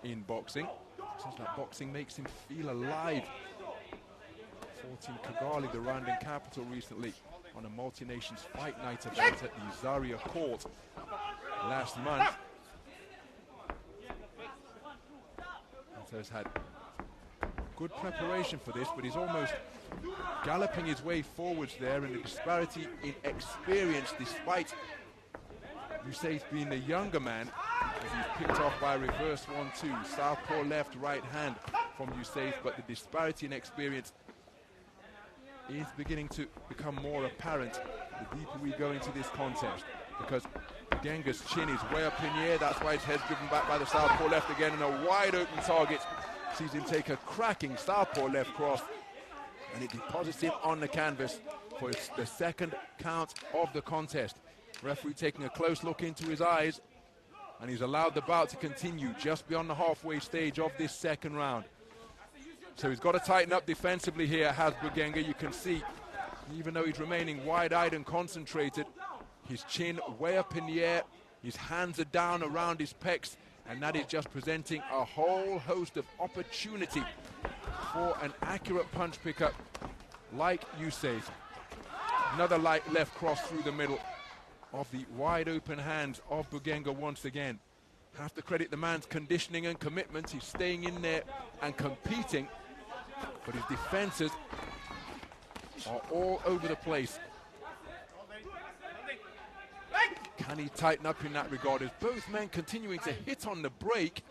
in boxing. Seems like boxing makes him feel alive. Fought in Kigali, the Rwandan capital, recently on a multi-nations fight night event at the Zaria Court last month. And so he's had good preparation for this, but he's almost galloping his way forwards there, and the disparity in experience, despite Youssef being the younger man, as he's picked off by a reverse 1-2, southpaw left, right hand from Youssef, but the disparity in experience is beginning to become more apparent the deeper we go into this contest, because Bugenga's chin is way up in the air. That's why his head's driven back by the southpaw left again, and a wide open target sees him take a cracking southpaw left cross, and it deposits him on the canvas for the second count of the contest. Referee taking a close look into his eyes, and he's allowed the bout to continue just beyond the halfway stage of this second round. So he's got to tighten up defensively here, has Bugenga. You can see, even though he's remaining wide-eyed and concentrated, his chin way up in the air, his hands are down around his pecs, and that is just presenting a whole host of opportunity for an accurate punch pickup like Youssef. Another light left cross through the middle of the wide open hands of Bugenga once again. Have to credit the man's conditioning and commitment. He's staying in there and competing, but his defenses are all over the place. Can he tighten up in that regard, as both men continuing to hit on the break?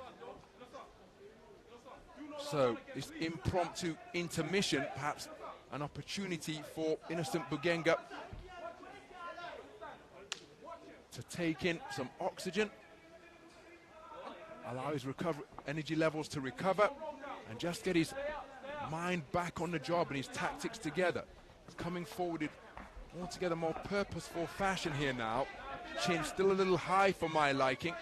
So this impromptu intermission, perhaps an opportunity for innocent Bugenga to take in some oxygen, allow his energy levels to recover, and just get his mind back on the job and his tactics together. He's coming forward in altogether more purposeful fashion here now. Chin still a little high for my liking.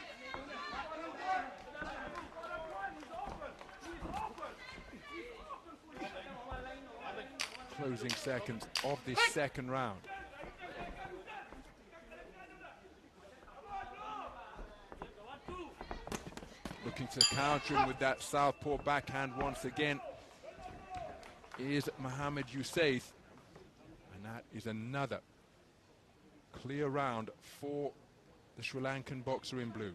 Closing seconds of this second round. Looking to counter him with that southpaw backhand once again is Mohamed Youssef, and that is another clear round for the Sri Lankan boxer in blue.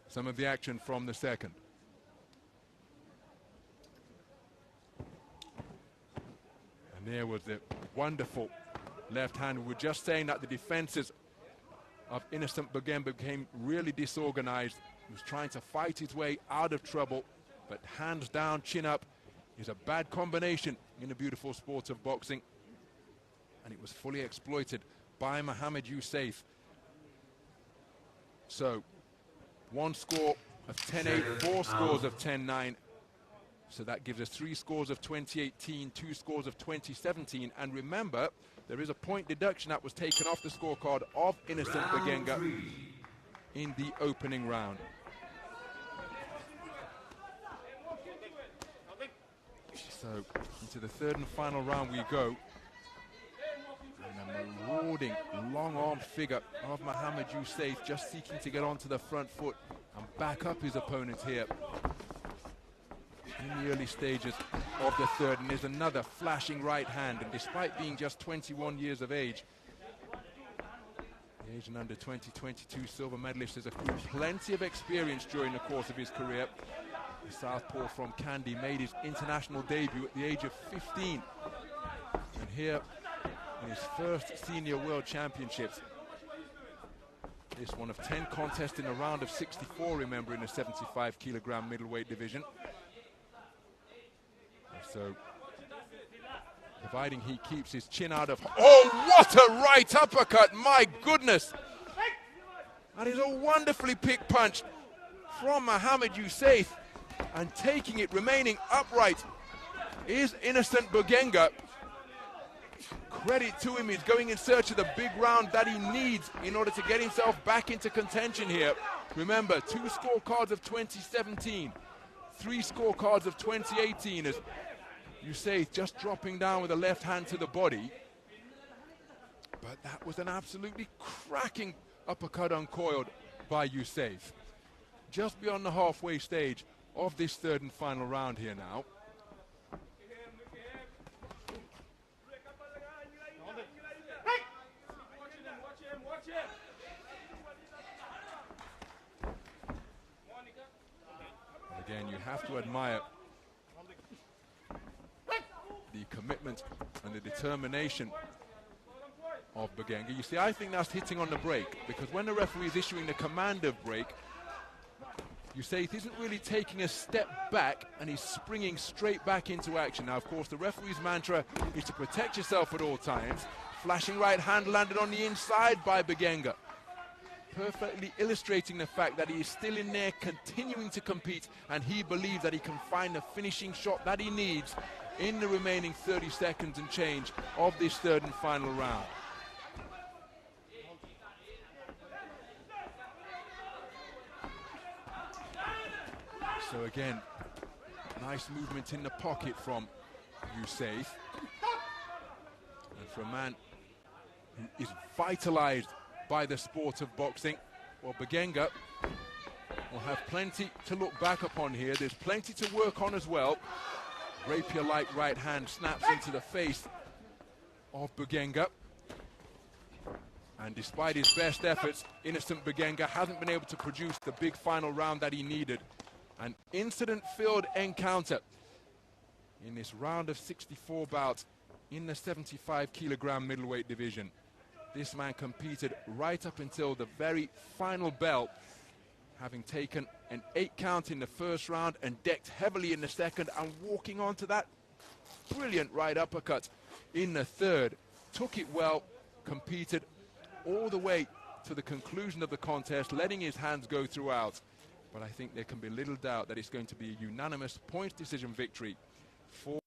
Some of the action from the second. And there was the wonderful left hand. We were just saying that the defenses of innocent Bugenga became really disorganized. He was trying to fight his way out of trouble, but hands down, chin up is a bad combination in the beautiful sport of boxing, and it was fully exploited by Mohamed Youssef. So one score of 10-8, four scores of 10-9. So that gives us 3 scores of 2018, 2 scores of 2017. And remember, there is a point deduction that was taken off the scorecard of innocent Bugenga in the opening round. So into the third and final round we go. And a marauding long arm figure of Mohamed Youssef, just seeking to get onto the front foot and back up his opponent here in the early stages of the third. And there's another flashing right hand, and despite being just 21 years of age, the Asian under 2022 silver medalist has accrued plenty of experience during the course of his career. The southpaw from Kandy made his international debut at the age of 15, and here in his first senior world championships, this one of 10 contests in a round of 64, remember, in the 75 kilogram middleweight division. So, providing he keeps his chin out of... Oh, what a right uppercut! My goodness! That is a wonderfully picked punch from Mohamed Youssef. and taking it, remaining upright, is Innocent Bugenga. Credit to him, he's going in search of the big round that he needs in order to get himself back into contention here. Remember, 2 scorecards of 2017, 3 scorecards of 2018, as Youssef just dropping down with a left hand to the body. But that was an absolutely cracking uppercut uncoiled by Youssef. Just beyond the halfway stage of this 3rd and final round here now. And again, you have to admire the commitment and the determination of Bugenga. You see, I think that's hitting on the brake, because when the referee is issuing the command of break, Youssef isn't really taking a step back and he's springing straight back into action. Now, of course, the referee's mantra is to protect yourself at all times. Flashing right hand landed on the inside by Bugenga, perfectly illustrating the fact that he is still in there continuing to compete, and he believes that he can find the finishing shot that he needs in the remaining 30 seconds and change of this 3rd and final round. So again, nice movement in the pocket from Youssef. And for a man who is vitalized by the sport of boxing, well, Bugenga will have plenty to look back upon here. There's plenty to work on as well. Rapier-like right hand snaps into the face of Bugenga. And despite his best efforts, Innocent Bugenga hasn't been able to produce the big final round that he needed. An incident-filled encounter in this round of 64 bouts in the 75 kilogram middleweight division. This man competed right up until the very final bell, having taken an 8 count in the 1st round and decked heavily in the 2nd, and walking on to that brilliant right uppercut in the 3rd. Took it well, competed all the way to the conclusion of the contest, letting his hands go throughout. But I think there can be little doubt that it's going to be a unanimous points decision victory for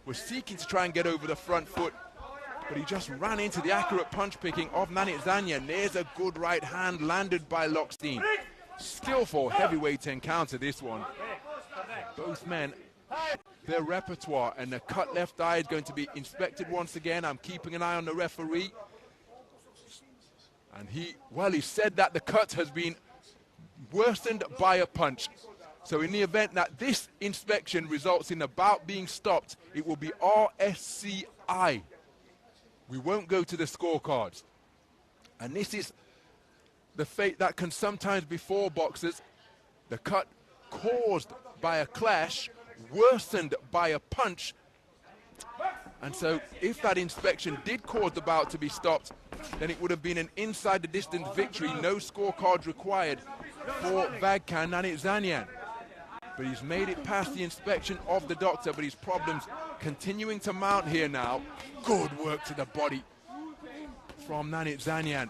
was seeking to try and get over the front foot, but he just ran into the accurate punch picking of Nanit-Zanyan. There's a good right hand landed by Lockstein. Skillful heavyweight encounter, this one. Both men, their repertoire, and the cut left eye is going to be inspected once again. I'm keeping an eye on the referee. And he said that the cut has been worsened by a punch. So in the event that this inspection results in the bout being stopped, it will be RSCI. We won't go to the scorecards. And this is the fate that can sometimes befall boxers. The cut caused by a clash, worsened by a punch. And so if that inspection did cause the bout to be stopped, then it would have been an inside the distance victory, no scorecards required for Vagkan Nanit-Zanyan. But he's made it past the inspection of the doctor, but his problems continuing to mount here now. Good work to the body from Nanit-Zanyan.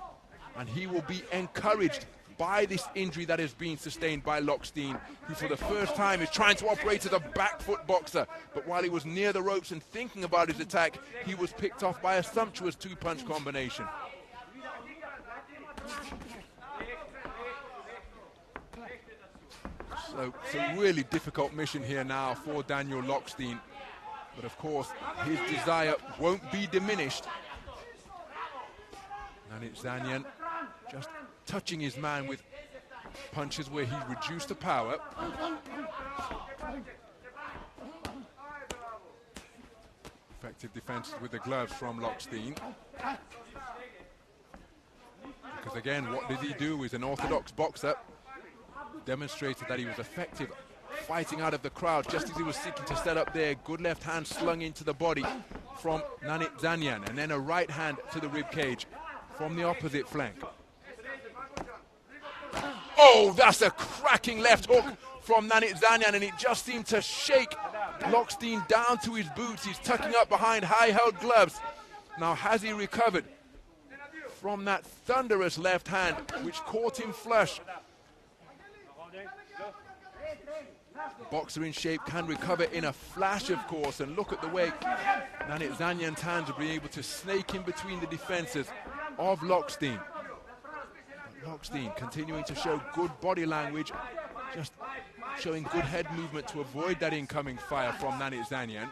And he will be encouraged by this injury that has been sustained by Lockstein, who for the first time is trying to operate as a back foot boxer. But while he was near the ropes and thinking about his attack, he was picked off by a sumptuous two-punch combination. So it's a really difficult mission here now for Daniel Lockstein. But of course, his desire won't be diminished. Nanit-Zanyan just touching his man with punches where he reduced the power. Effective defense with the gloves from Lockstein. Because again, what did he do? He's an orthodox boxer. Demonstrated that he was effective fighting out of the crowd just as he was seeking to set up there. Good left hand slung into the body from Nanit-Zanyan, and then a right hand to the rib cage from the opposite flank. Oh, that's a cracking left hook from Nanit-Zanyan, and it just seemed to shake Lockstein down to his boots. He's tucking up behind high-held gloves. Now, has he recovered from that thunderous left hand, which caught him flush? Boxer in shape can recover in a flash, of course, and look at the way Nanit-Zanyan's hands are being able to snake in between the defenses of Lockstein. Lockstein continuing to show good body language, just showing good head movement to avoid that incoming fire from Nanit-Zanyan.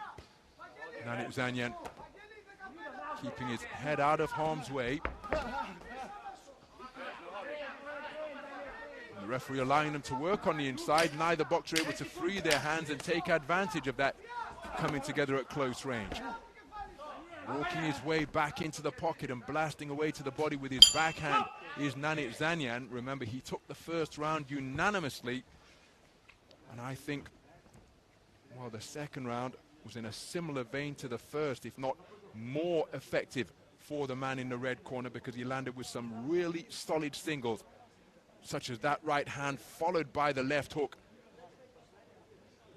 Nanit-Zanyan keeping his head out of harm's way. The referee allowing them to work on the inside. Neither boxer able to free their hands and take advantage of that coming together at close range. Walking his way back into the pocket and blasting away to the body with his backhand is Nanit-Zanyan. Remember, he took the first round unanimously. And I think, well, the second round was in a similar vein to the first, if not more effective for the man in the red corner, because he landed with some really solid singles, such as that right hand followed by the left hook,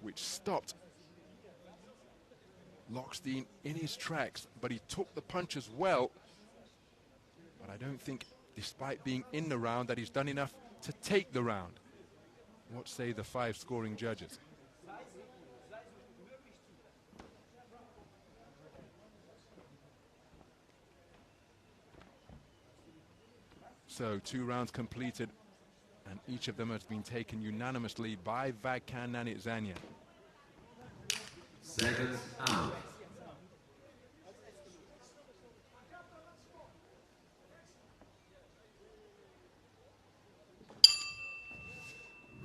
which stopped Lockstein in his tracks. But he took the punch as well. But I don't think, despite being in the round, that he's done enough to take the round. What say the 5 scoring judges? So 2 rounds completed, and each of them has been taken unanimously by Vagkan Nanit-Zanyan. Second out.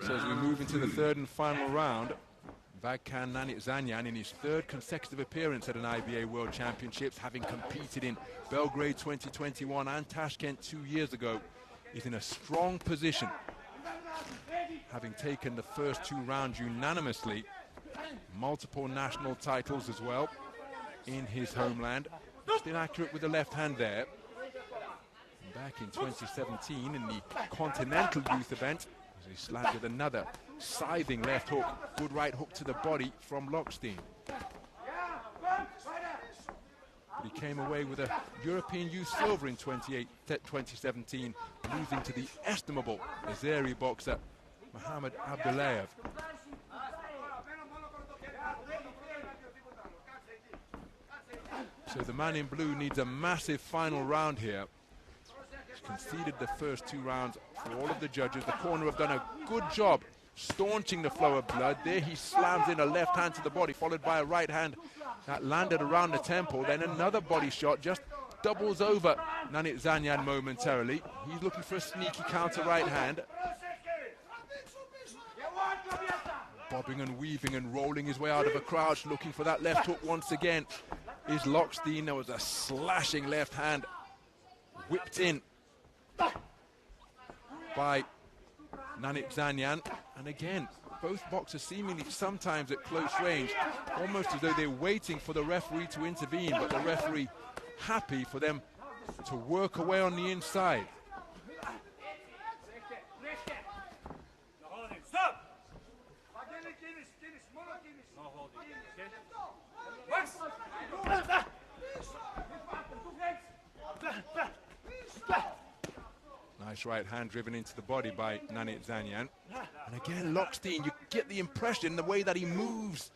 So as we move into the third and final round, Vagkan Nanit-Zanyan, in his 3rd consecutive appearance at an IBA World Championships, having competed in Belgrade 2021 and Tashkent 2 years ago, is in a strong position, having taken the first 2 rounds unanimously. Multiple national titles as well in his homeland. Still accurate with the left hand there. Back in 2017 in the Continental Youth event, he slammed with another scything left hook. Good right hook to the body from Lockstein. But he came away with a European Youth silver in 2017, losing to the estimable Azeri boxer Mohamed Abdullayev. So the man in blue needs a massive final round here. He's conceded the first 2 rounds for all of the judges. The corner have done a good job staunching the flow of blood. There he slams in a left hand to the body, followed by a right hand that landed around the temple. Then another body shot just doubles over Nanit-Zanyan momentarily. He's looking for a sneaky counter right hand. Bobbing and weaving and rolling his way out of a crouch, looking for that left hook once again. Is Lockstein. There was a slashing left hand whipped in by Nanit-Zanyan. And again, both boxers seemingly sometimes at close range, almost as though they're waiting for the referee to intervene, but the referee happy for them to work away on the inside. Nice right hand driven into the body by Nanit-Zanyan. And again, Lockstein, you get the impression, the way that he moves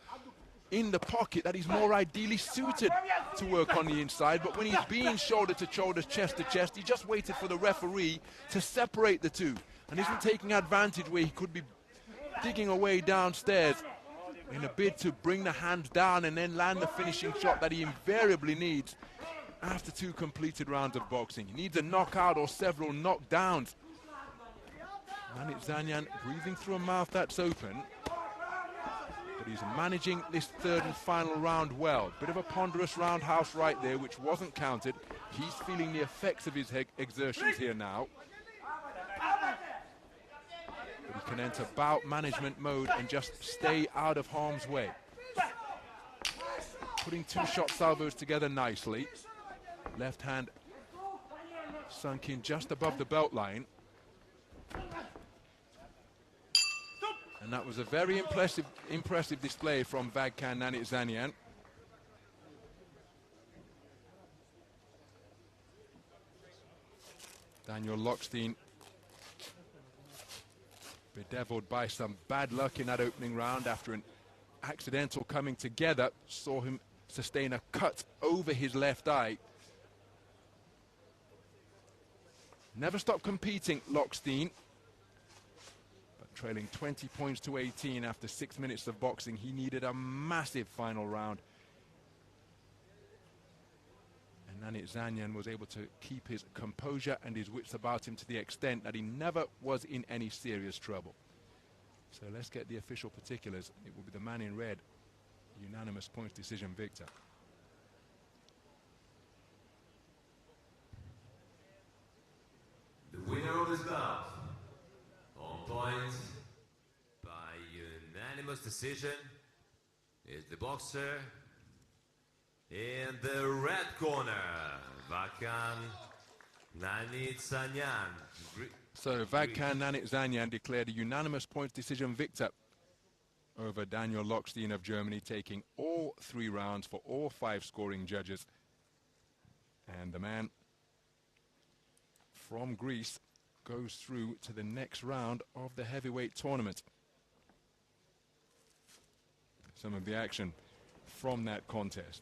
in the pocket, that he's more ideally suited to work on the inside. But when he's being shoulder to shoulder, chest to chest, he just waited for the referee to separate the two and isn't taking advantage where he could be digging away downstairs in a bid to bring the hand down and then land the finishing shot that he invariably needs after 2 completed rounds of boxing. He needs a knockout or several knockdowns. Nanit-Zanyan breathing through a mouth that's open, but he's managing this 3rd and final round well. Bit of a ponderous roundhouse right there, which wasn't counted. He's feeling the effects of his exertions here now. But he can enter bout management mode and just stay out of harm's way. Putting 2 shot salvos together nicely. Left hand sunk in just above the belt line. And that was a very impressive display from Vagkan Nanit-Zanyan. Daniel Lockstein, bedeviled by some bad luck in that opening round after an accidental coming together, saw him sustain a cut over his left eye. Never stopped competing, Lockstein. But trailing 20 points to 18 after 6 minutes of boxing, he needed a massive final round. And Nanit-Zanyan was able to keep his composure and his wits about him to the extent that he never was in any serious trouble. So let's get the official particulars. It will be the man in red, unanimous points decision victor. The winner of this bout, on points by unanimous decision, is the boxer in the red corner, Vagkan Nanit-Zanyan. So Vagkan Nanit-Zanyan declared a unanimous points decision victor over Daniel Lockstein of Germany, taking all 3 rounds for all 5 scoring judges. And the man from Greece goes through to the next round of the heavyweight tournament. Some of the action from that contest.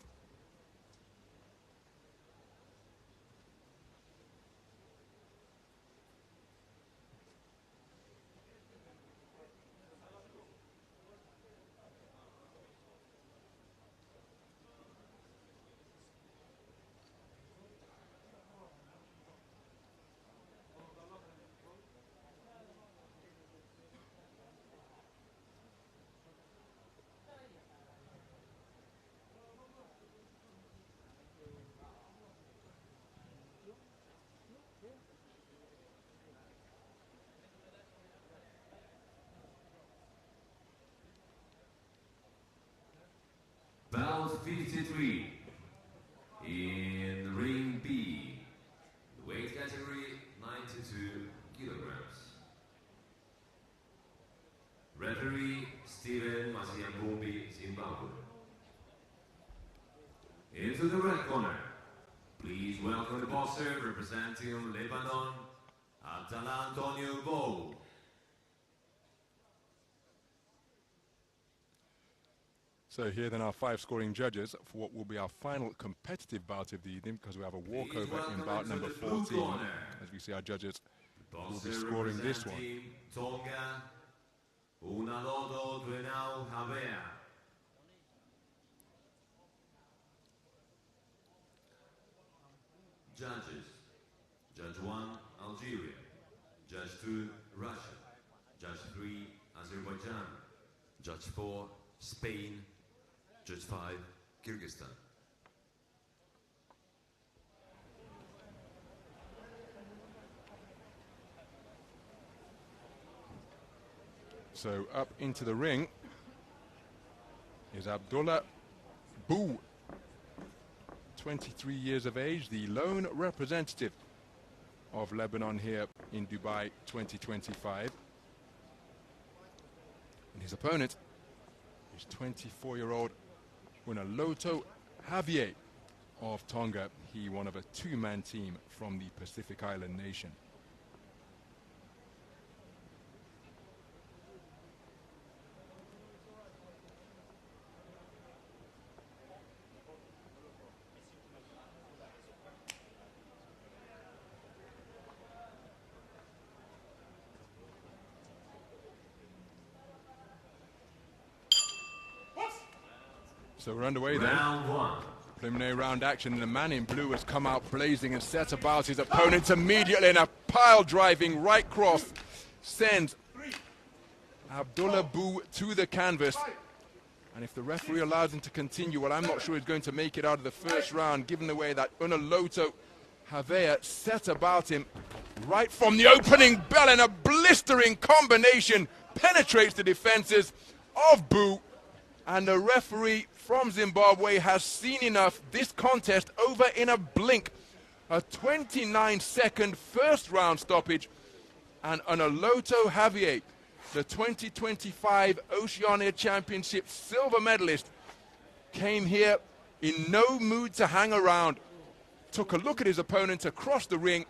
Bout 53 in ring B, weight category 92 kilograms. Referee Steven Masiambombi, Zimbabwe. Into the red corner, please welcome the boxer representing Lebanon, Antonio Bow. So So here then our 5 scoring judges for what will be our final competitive bout of the evening, because we have a walkover in bout number 14. As we see our judges will be scoring this one. Tonga, Mbaya. Judges: Judge 1, Algeria. Judge 2, Russia. Judge 3, Azerbaijan. Judge 4, Spain. Judge 5, Kyrgyzstan. So up into the ring is Abdullah Bou, 23 years of age, the lone representative of Lebanon here in Dubai 2025. And his opponent is 24-year-old Unaloto Javier of Tonga. He one of a 2-man team from the Pacific Island nation. So we're underway then. Round 1. Preliminary round action, and the man in blue has come out blazing and set about his opponent immediately, and a pile-driving right cross sends Abdullah Bou to the canvas. And if the referee allows him to continue, well, I'm not sure he's going to make it out of the first round, given the way that Unaloto Javier set about him right from the opening bell, and a blistering combination penetrates the defenses of Bou. And the referee from Zimbabwe has seen enough. This contest over in a blink. A 29-second first round stoppage. And Unaloto Javier, the 2025 Oceania Championship silver medalist, came here in no mood to hang around. Took a look at his opponent across the ring,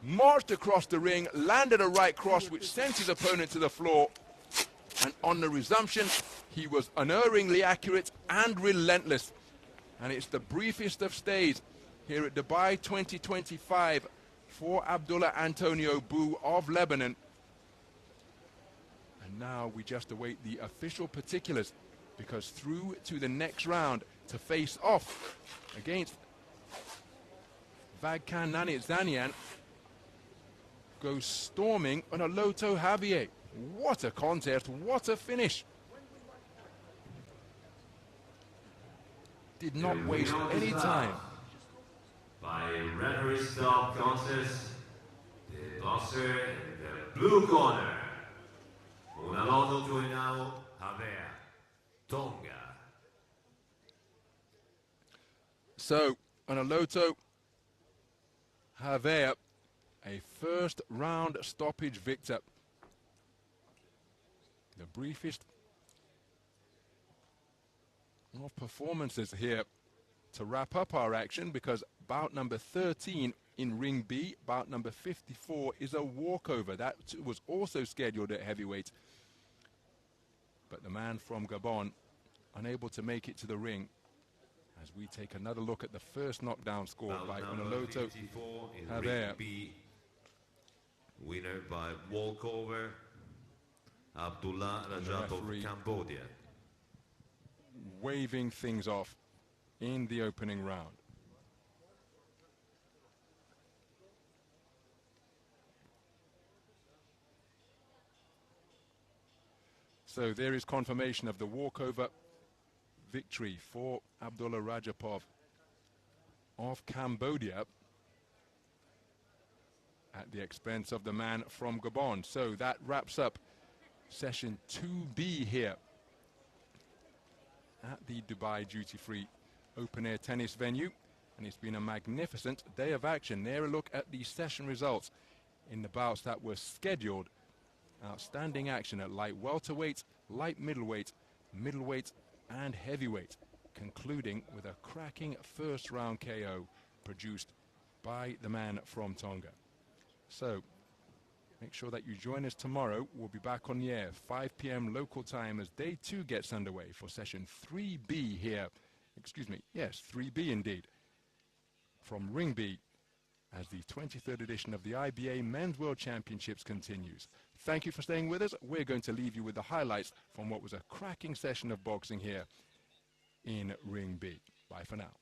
marched across the ring, landed a right cross which sent his opponent to the floor. And on the resumption, he was unerringly accurate and relentless. And it's the briefest of stays here at Dubai 2025 for Abdullah Antonio Bou of Lebanon. And now we just await the official particulars, because through to the next round to face off against Vagkan Nanit-Zanian goes storming Unaloto Javier. What a contest, what a finish. Did not waste any time. By referee stop contest, the boxer in the blue corner, Unaloto Javier, Tonga. So, Unaloto Javier, a first round stoppage victor. The briefest of performances here to wrap up our action, because bout number 13 in Ring B, bout number 54, is a walkover. That was also scheduled at heavyweight. But the man from Gabon unable to make it to the ring, as we take another look at the first knockdown score by Unaloto Javier. Winner by walkover, Abdullah Rajab of Cambodia. Waving things off in the opening round. So there is confirmation of the walkover victory for Abdullah Rajapov of Cambodia at the expense of the man from Gabon. So that wraps up session 2B here at the Dubai duty-free open-air tennis venue, and it's been a magnificent day of action. There a look at the session results in the bouts that were scheduled. Outstanding action at light welterweight, light middleweight, middleweight and heavyweight, concluding with a cracking first round KO produced by the man from Tonga. So Make sure that you join us tomorrow. We'll be back on the air, 5 p.m. local time, as day 2 gets underway for session 3B here. Excuse me, yes, 3B indeed. From Ring B, as the 23rd edition of the IBA Men's World Championships continues. Thank you for staying with us. We're going to leave you with the highlights from what was a cracking session of boxing here in Ring B. Bye for now.